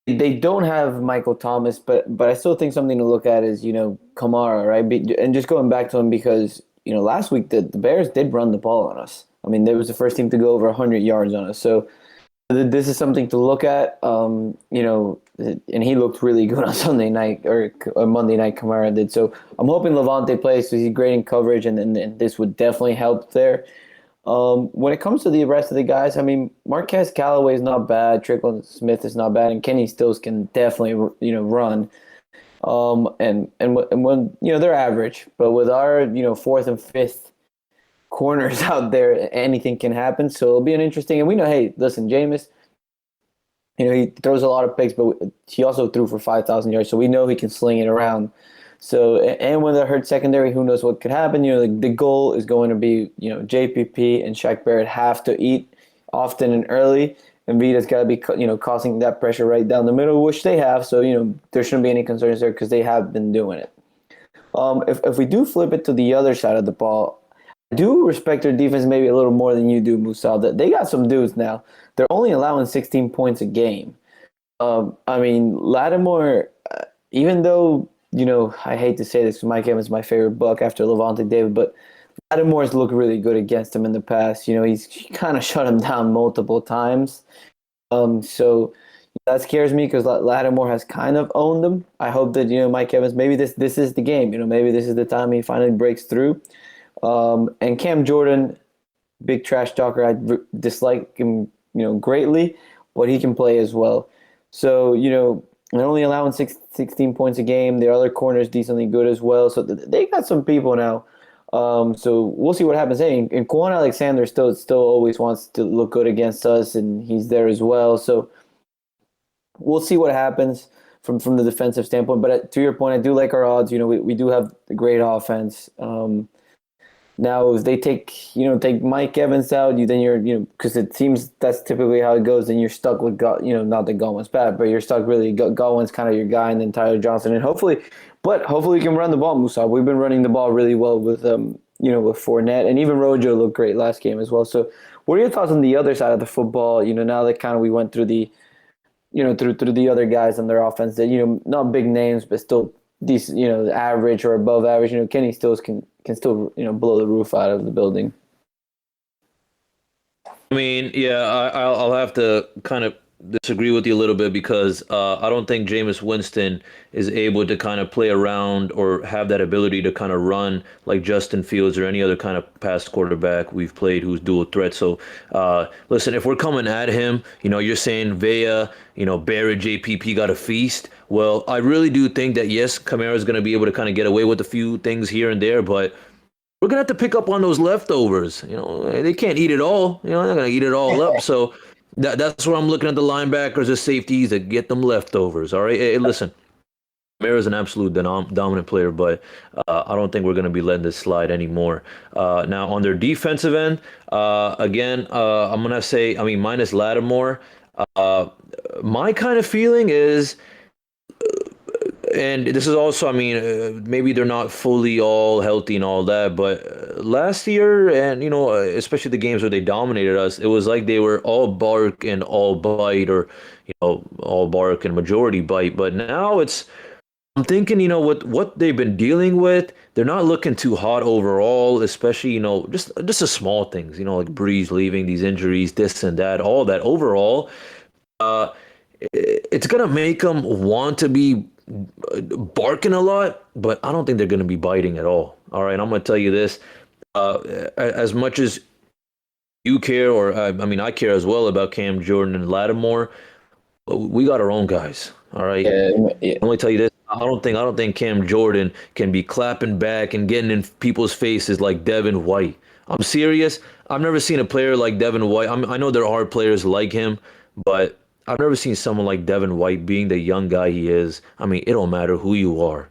They don't have Michael Thomas, but I still think something to look at is, Kamara, right? And just going back to him because, last week the Bears did run the ball on us. I mean, they was the first team to go over 100 yards on us. So this is something to look at, and he looked really good on Sunday night or Monday night, Kamara did. So I'm hoping Levante plays because he's great in coverage, and this would definitely help there. When it comes to the rest of the guys, I mean, Marquez Callaway is not bad. Trickle Smith is not bad, and Kenny Stills can definitely, run. And when they're average, but with our fourth and fifth corners out there, anything can happen. So it'll be an interesting. And we know, hey, listen, Jameis, he throws a lot of picks, but he also threw for 5,000 yards, so we know he can sling it around. So, and when they're hurt secondary, who knows what could happen? The goal is going to be, JPP and Shaq Barrett have to eat often and early, and Vita's got to be, causing that pressure right down the middle, which they have. So, there shouldn't be any concerns there because they have been doing it. If we do flip it to the other side of the ball, I do respect their defense maybe a little more than you do, Musal. They got some dudes now. They're only allowing 16 points a game. I mean, Lattimore, even though, I hate to say this, Mike Evans is my favorite Buck after Levante David, but Lattimore's looked really good against him in the past. He's kind of shut him down multiple times. So that scares me because Lattimore has kind of owned him. I hope that, Mike Evans, maybe this is the game. Maybe this is the time he finally breaks through. And Cam Jordan, big trash talker, I dislike him, greatly, but he can play as well. So, they're only allowing 16 points a game. Their other corners decently good as well. So they got some people now. So we'll see what happens. Hey, and Quan Alexander still always wants to look good against us, and he's there as well. So we'll see what happens from the defensive standpoint. But to your point, I do like our odds. We do have a great offense. Now, if they take Mike Evans out, then you're because it seems that's typically how it goes. Then you're stuck with not that Godwin's bad, but you're stuck really. Godwin's kind of your guy, and then Tyler Johnson, and hopefully you can run the ball, Musa. We've been running the ball really well with with Fournette, and even Rojo looked great last game as well. So, what are your thoughts on the other side of the football? Now that kind of we went through the through the other guys on their offense that not big names, but still decent, average or above average. Kenny Stills can still blow the roof out of the building. I mean, yeah, I'll have to kind of disagree with you a little bit because I don't think Jameis Winston is able to kind of play around or have that ability to kind of run like Justin Fields or any other kind of past quarterback we've played who's dual threat. So listen, if we're coming at him, you're saying Vea, Barrett, JPP got a feast. Well, I really do think that, yes, Kamara's going to be able to kind of get away with a few things here and there, but we're going to have to pick up on those leftovers. They can't eat it all. They're not going to eat it all up. So that's where I'm looking at the linebackers, the safeties that get them leftovers. All right. Hey, listen, Kamara's an absolute dominant player, but I don't think we're going to be letting this slide anymore. Now, on their defensive end, again, I'm going to say, minus Lattimore, my kind of feeling is, and this is also, maybe they're not fully all healthy and all that, but last year, and especially the games where they dominated us, it was like they were all bark and all bite, or all bark and majority bite. But now I'm thinking, what they've been dealing with, they're not looking too hot overall, especially just the small things, like Breeze leaving, these injuries, this and that, all that. Overall, it's gonna make them want to be barking a lot, but I don't think they're going to be biting at all. All right, I'm going to tell you this. As much as you care, or I care as well about Cam Jordan and Lattimore, we got our own guys. All right. Yeah. I'm going to tell you this. I don't think Cam Jordan can be clapping back and getting in people's faces like Devin White. I'm serious. I've never seen a player like Devin White. I know there are players like him, but I've never seen someone like Devin White, being the young guy he is. It don't matter who you are,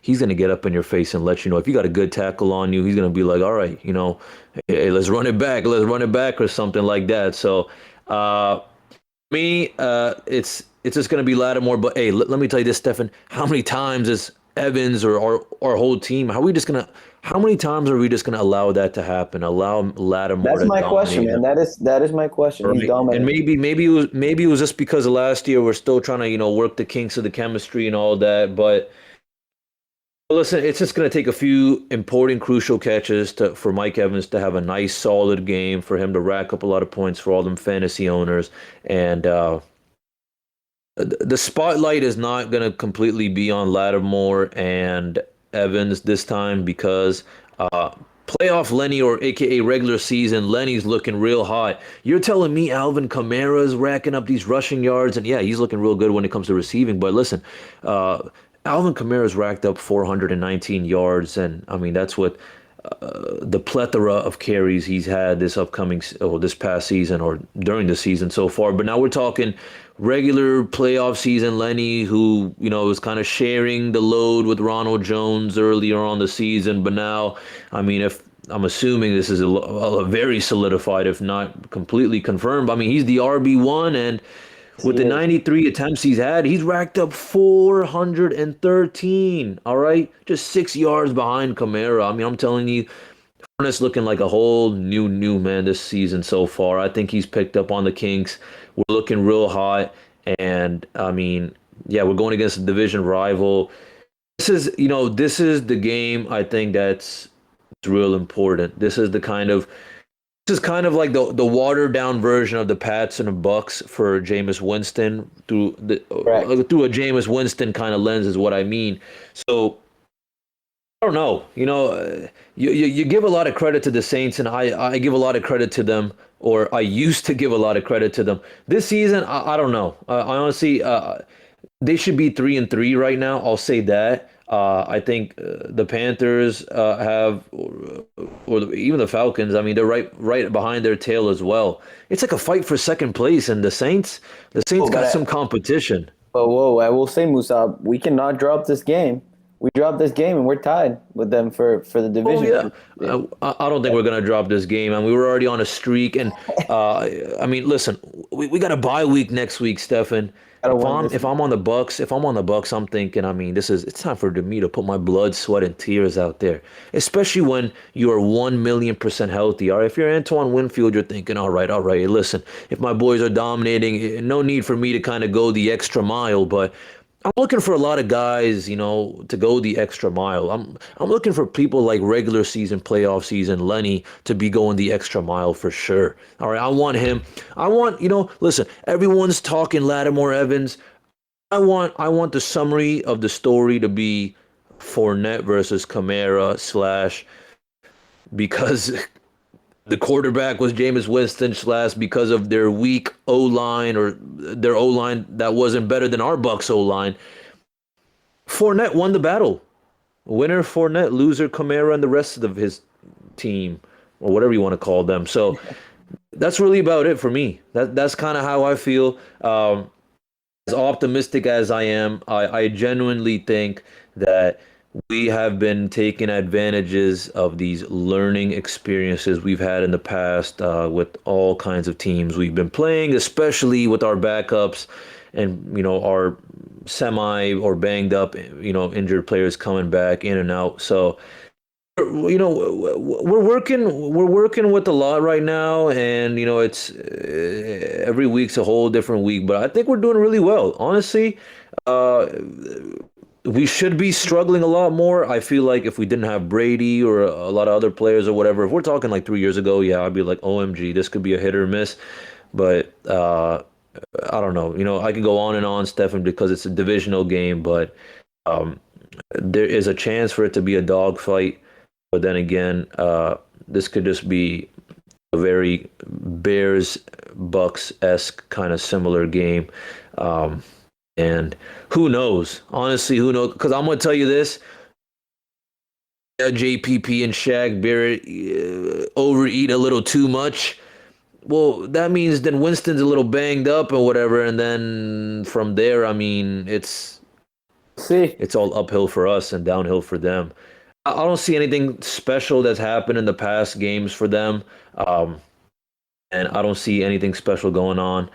he's going to get up in your face and let you know. If you got a good tackle on you, he's going to be like, all right, hey, let's run it back, or something like that. So, it's just going to be Lattimore. But hey, let me tell you this, Stefan, how many times is Evans or our whole team, how many times are we just going to allow that to happen? Allow Lattimore That's to my dominate question, man. That is my question. Right. He's dominating. And maybe it was just because of last year we're still trying to work the kinks of the chemistry and all that. But listen, it's just going to take a few important, crucial catches for Mike Evans to have a nice, solid game, for him to rack up a lot of points for all them fantasy owners. And the spotlight is not going to completely be on Lattimore and Evans this time, because playoff Lenny, or AKA regular season Lenny's looking real hot. You're telling me Alvin Kamara's racking up these rushing yards, and yeah, he's looking real good when it comes to receiving. But listen, Alvin Kamara's racked up 419 yards, and that's what the plethora of carries he's had this past season, or during the season so far. But now we're talking regular playoff season Lenny, who was kind of sharing the load with Ronald Jones earlier on the season. But now, if I'm assuming this is a very solidified, if not completely confirmed. He's the RB1, and with the 93 attempts he's had, he's racked up 413. All right, just 6 yards behind Kamara. I'm telling you, Fournette's looking like a whole new man this season so far. I think he's picked up on the kinks. We're looking real hot, and we're going against a division rival. This is the game, I think, that's real important. This is kind of like the watered down version of the Pats and the Bucs for Jameis Winston, through a Jameis Winston kind of lens is what I mean. So I don't know. You give a lot of credit to the Saints, and I give a lot of credit to them, or I used to give a lot of credit to them. This season, I don't know. I honestly, they should be 3-3 right now. I'll say that. I think the Panthers or even the Falcons. I mean, they're right behind their tail as well. It's like a fight for second place, and the Saints Oh, got some competition. but whoa, I will say, Musab, we cannot drop this game. We dropped this game, and we're tied with them for the Oh division. yeah, I don't think we're gonna drop this game, and we were already on a streak. And I mean, listen, we got a bye week next week, Stefan. Gotta win this. If I'm on the Bucks, I'm thinking. I mean, it's time for me to put my blood, sweat, and tears out there. Especially when you are 1,000,000% healthy. All right, if you're Antoine Winfield, you're thinking, all right. Listen, if my boys are dominating, no need for me to kind of go the extra mile, but. I'm looking for a lot of guys, to go the extra mile. I'm looking for people like regular season, playoff season, Lenny to be going the extra mile for sure. All right, I want him. Listen, everyone's talking Lattimore Evans. I want the summary of the story to be Fournette versus Kamara / because the quarterback was Jameis Winston / because of their weak O-line or their O-line that wasn't better than our Bucs O-line. Fournette won the battle. Winner Fournette, loser Kamara and the rest of his team, or whatever you want to call them. So that's really about it for me. That's kind of how I feel. As optimistic as I am, I genuinely think that we have been taking advantages of these learning experiences we've had in the past with all kinds of teams we've been playing, especially with our backups and our semi or banged up, injured players coming back in and out. So we're working with a lot right now, and it's every week's a whole different week, but I think we're doing really well. Honestly, we should be struggling a lot more. I feel like if we didn't have Brady or a lot of other players or whatever, if we're talking like 3 years ago, yeah, I'd be like, OMG, this could be a hit or miss. But I don't know. I could go on and on, Stefan, because it's a divisional game, but there is a chance for it to be a dogfight. But then again, this could just be a very Bears Bucs-esque kind of similar game. And who knows? Honestly, who knows? Because I'm going to tell you this. JPP and Shaq Barrett overeat a little too much. Well, that means then Winston's a little banged up and whatever. And then from there, I mean, it's all uphill for us and downhill for them. I don't see anything special that's happened in the past games for them. And I don't see anything special going on.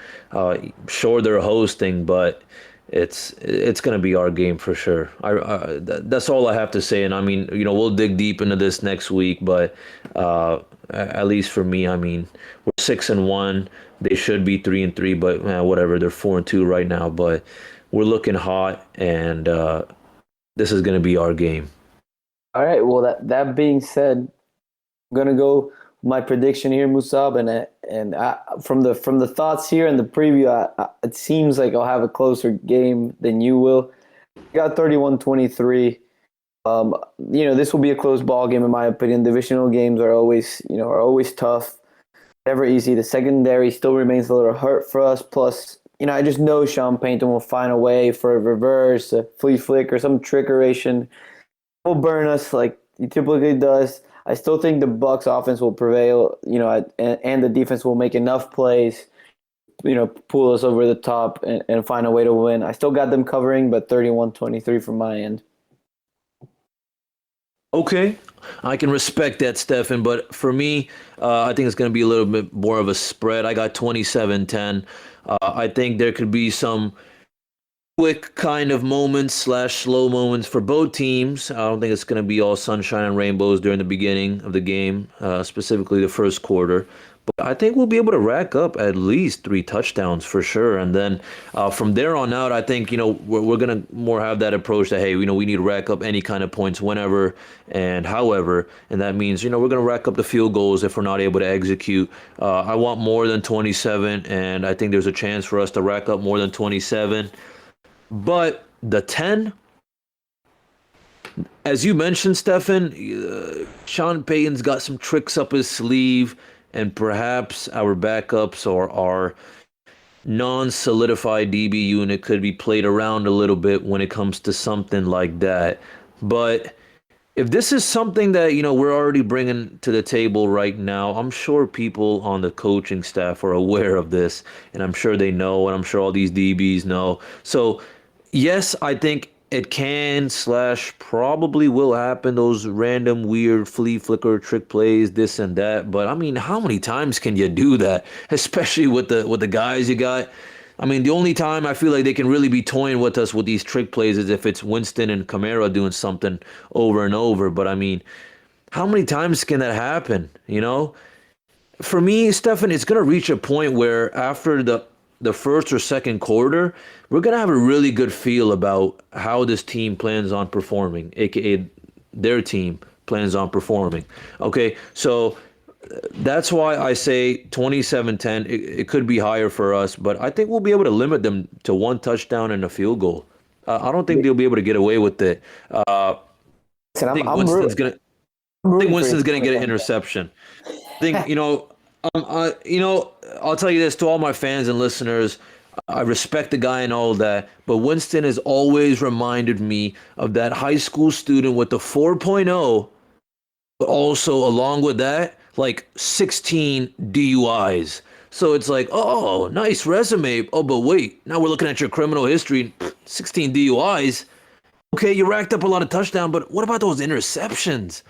Sure, they're hosting, but it's going to be our game for sure. That's all I have to say. And I mean, we'll dig deep into this next week, but at least for me, I mean, we're 6-1. They should be 3-3, but whatever. They're 4-2 right now, but we're looking hot, and this is going to be our game. All right. Well, that being said, I'm gonna go my prediction here, Musab, and from the thoughts here and the preview, it seems like I'll have a closer game than you will. I got 31-23. This will be a close ball game in my opinion. Divisional games are always tough, never easy. The secondary still remains a little hurt for us. Plus, I just know Sean Payton will find a way for a reverse, a flea flick, or some trickeration. Will burn us like he typically does. I still think the Bucs offense will prevail, and the defense will make enough plays, pull us over the top and find a way to win. I still got them covering, but 31-23 from my end. Okay, I can respect that, Stefan, but for me, I think it's going to be a little bit more of a spread. I got 27-10. I think there could be some quick kind of moments / slow moments for both teams. I don't think it's going to be all sunshine and rainbows during the beginning of the game, specifically the first quarter. But I think we'll be able to rack up at least 3 touchdowns for sure. And then from there on out, I think, we're going to more have that approach that, hey, we need to rack up any kind of points whenever and however. And that means, we're going to rack up the field goals if we're not able to execute. I want more than 27, and I think there's a chance for us to rack up more than 27. But the 10, as you mentioned, Stefan, Sean Payton's got some tricks up his sleeve, and perhaps our backups or our non-solidified DB unit could be played around a little bit when it comes to something like that. But if this is something that, we're already bringing to the table right now, I'm sure people on the coaching staff are aware of this, and I'm sure they know, and I'm sure all these DBs know. So, yes, I think it can slash probably will happen, those random weird flea flicker trick plays, this and that. But I mean, how many times can you do that? Especially with the guys you got. I mean, the only time I feel like they can really be toying with us with these trick plays is if it's Winston and Kamara doing something over and over. But I mean, how many times can that happen? For me, Stefan, it's gonna reach a point where after the first or second quarter, we're gonna have a really good feel about how this team plans on performing, aka their team plans on performing. Okay, so that's why I say 27-10. It could be higher for us, but I think we'll be able to limit them to one touchdown and a field goal. I don't think they'll be able to get away with it. I think Winston's gonna get an interception. I think I'll tell you this to all my fans and listeners. I respect the guy and all that, but Winston has always reminded me of that high school student with the 4.0, but also along with that, like 16 DUIs. So it's like, oh, nice resume. Oh, but wait, now we're looking at your criminal history. 16 DUIs. Okay, you racked up a lot of touchdowns, but what about those interceptions?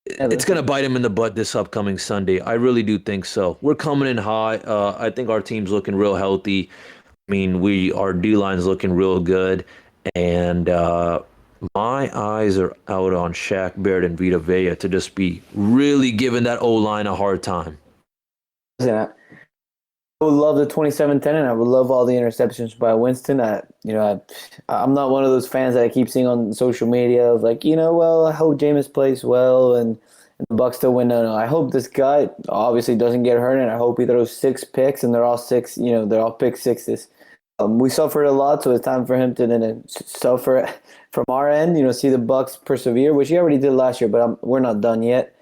It's going to bite him in the butt this upcoming Sunday. I really do think so. We're coming in high. I think our team's looking real healthy. I mean, our D-line's looking real good. And my eyes are out on Shaq Barrett and Vita Vea to just be really giving that O-line a hard time. Yeah. I would love the 27-10, and I would love all the interceptions by Winston. I'm not one of those fans that I keep seeing on social media of like, well, I hope Jameis plays well and the Bucs still win. No, I hope this guy obviously doesn't get hurt, and I hope he throws 6 picks, and they're all pick sixes. We suffered a lot, so it's time for him to then suffer from our end. See the Bucs persevere, which he already did last year, but we're not done yet.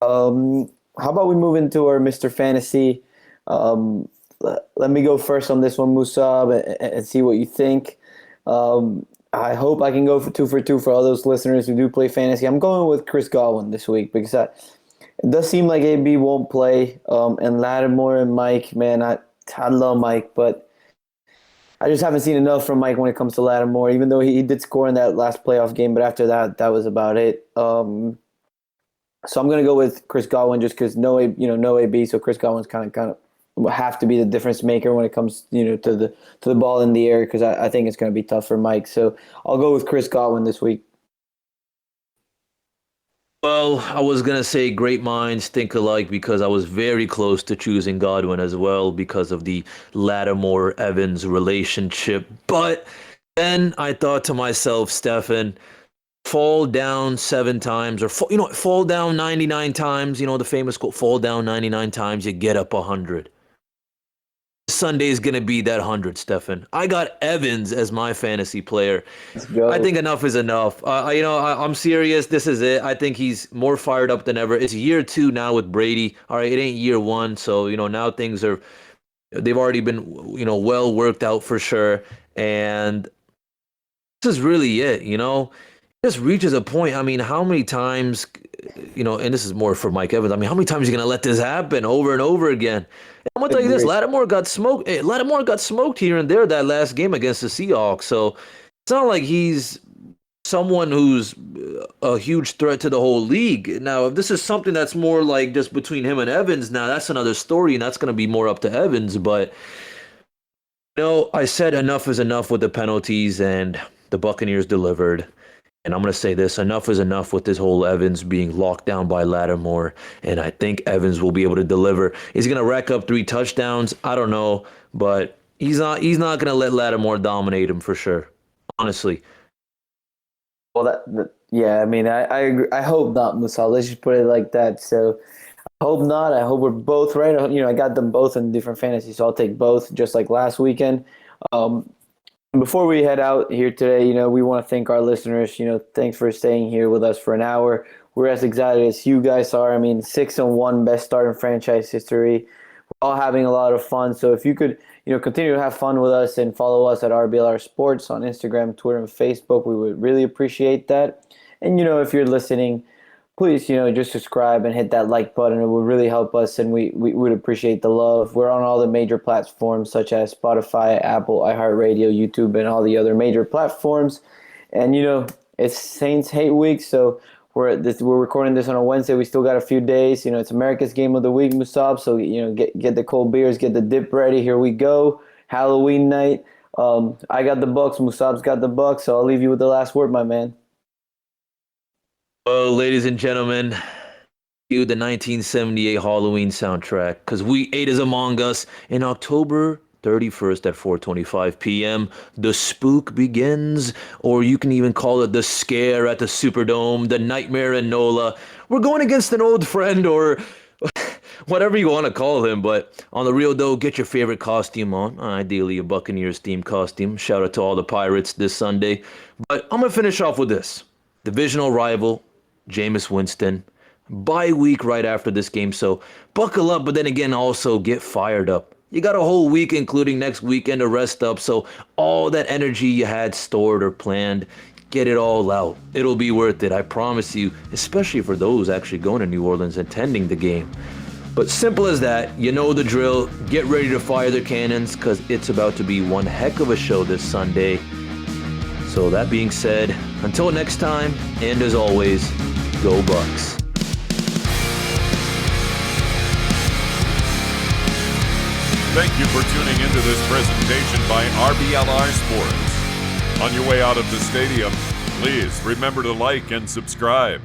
How about we move into our Mr. Fantasy? Let me go first on this one, Musab, and see what you think. I hope I can go for 2 for 2 for all those listeners who do play fantasy. I'm going with Chris Godwin this week because it does seem like AB won't play. And Lattimore and Mike, man, I love Mike, but I just haven't seen enough from Mike when it comes to Lattimore, even though he did score in that last playoff game. But after that, that was about it. So I'm going to go with Chris Godwin just because no AB, so Chris Godwin's kind of will have to be the difference maker when it comes to the ball in the air because I think it's going to be tough for Mike. So I'll go with Chris Godwin this week. Well, I was going to say great minds think alike because I was very close to choosing Godwin as well because of the Lattimore-Evans relationship. But then I thought to myself, Stefan, fall down 7 times or fall down 99 times, the famous quote, fall down 99 times, you get up 100. Sunday is going to be that 100, Stefan. I got Evans as my fantasy player. Let's go. I think enough is enough. I'm serious. This is it. I think he's more fired up than ever. It's year 2 now with Brady. All right, it ain't year 1. So, now things they've already been, well worked out for sure. And this is really it, This reaches a point. I mean, how many times, and this is more for Mike Evans. I mean, how many times are you going to let this happen over and over again? And I'm going to tell you this, Lattimore got smoked. Lattimore got smoked here and there that last game against the Seahawks. So it's not like he's someone who's a huge threat to the whole league. Now, if this is something that's more like just between him and Evans, now that's another story, and that's going to be more up to Evans. But, I said enough is enough with the penalties, and the Buccaneers delivered. And I'm going to say this, enough is enough with this whole Evans being locked down by Lattimore. And I think Evans will be able to deliver. Is he going to rack up 3 touchdowns? I don't know. But he's not going to let Lattimore dominate him for sure. Honestly. Well, yeah, I mean, I agree. I hope not, Musa. Let's just put it like that. So I hope not. I hope we're both right. I got them both in different fantasies, so I'll take both just like last weekend. Before we head out here today, we want to thank our listeners. Thanks for staying here with us for an hour. We're as excited as you guys are. I mean, 6-1, best start in franchise history. We're all having a lot of fun. So if you could, continue to have fun with us and follow us at RBLR Sports on Instagram, Twitter, and Facebook. We would really appreciate that. And, if you're listening, please, just subscribe and hit that like button. It would really help us, and we would appreciate the love. We're on all the major platforms such as Spotify, Apple, iHeartRadio, YouTube, and all the other major platforms. And, it's Saints Hate Week, so we're recording this on a Wednesday. We still got a few days. It's America's Game of the Week, Musab. So, get the cold beers, get the dip ready. Here we go. Halloween night. I got the Bucs. Musab's got the Bucs. So I'll leave you with the last word, my man. Well, ladies and gentlemen, cue the 1978 Halloween soundtrack, because Week 8 is among us. In October 31st at 4:25 p.m., the spook begins, or you can even call it the scare at the Superdome, the nightmare in NOLA. We're going against an old friend, or whatever you want to call him, but on the real though, get your favorite costume on, ideally a Buccaneers themed costume. Shout out to all the Pirates this Sunday. But I'm going to finish off with this. Divisional rival, Jameis Winston, bye week right after this game, so buckle up, but then again also get fired up. You got a whole week, including next weekend, to rest up, so all that energy you had stored or planned, get it all out. It'll be worth it, I promise you, especially for those actually going to New Orleans attending the game. But simple as that, you know the drill. Get ready to fire the cannons, because it's about to be one heck of a show this Sunday. So that being said, until next time, and as always, go Bucs. Thank you for tuning into this presentation by RBLR Sports. On your way out of the stadium, please remember to like and subscribe.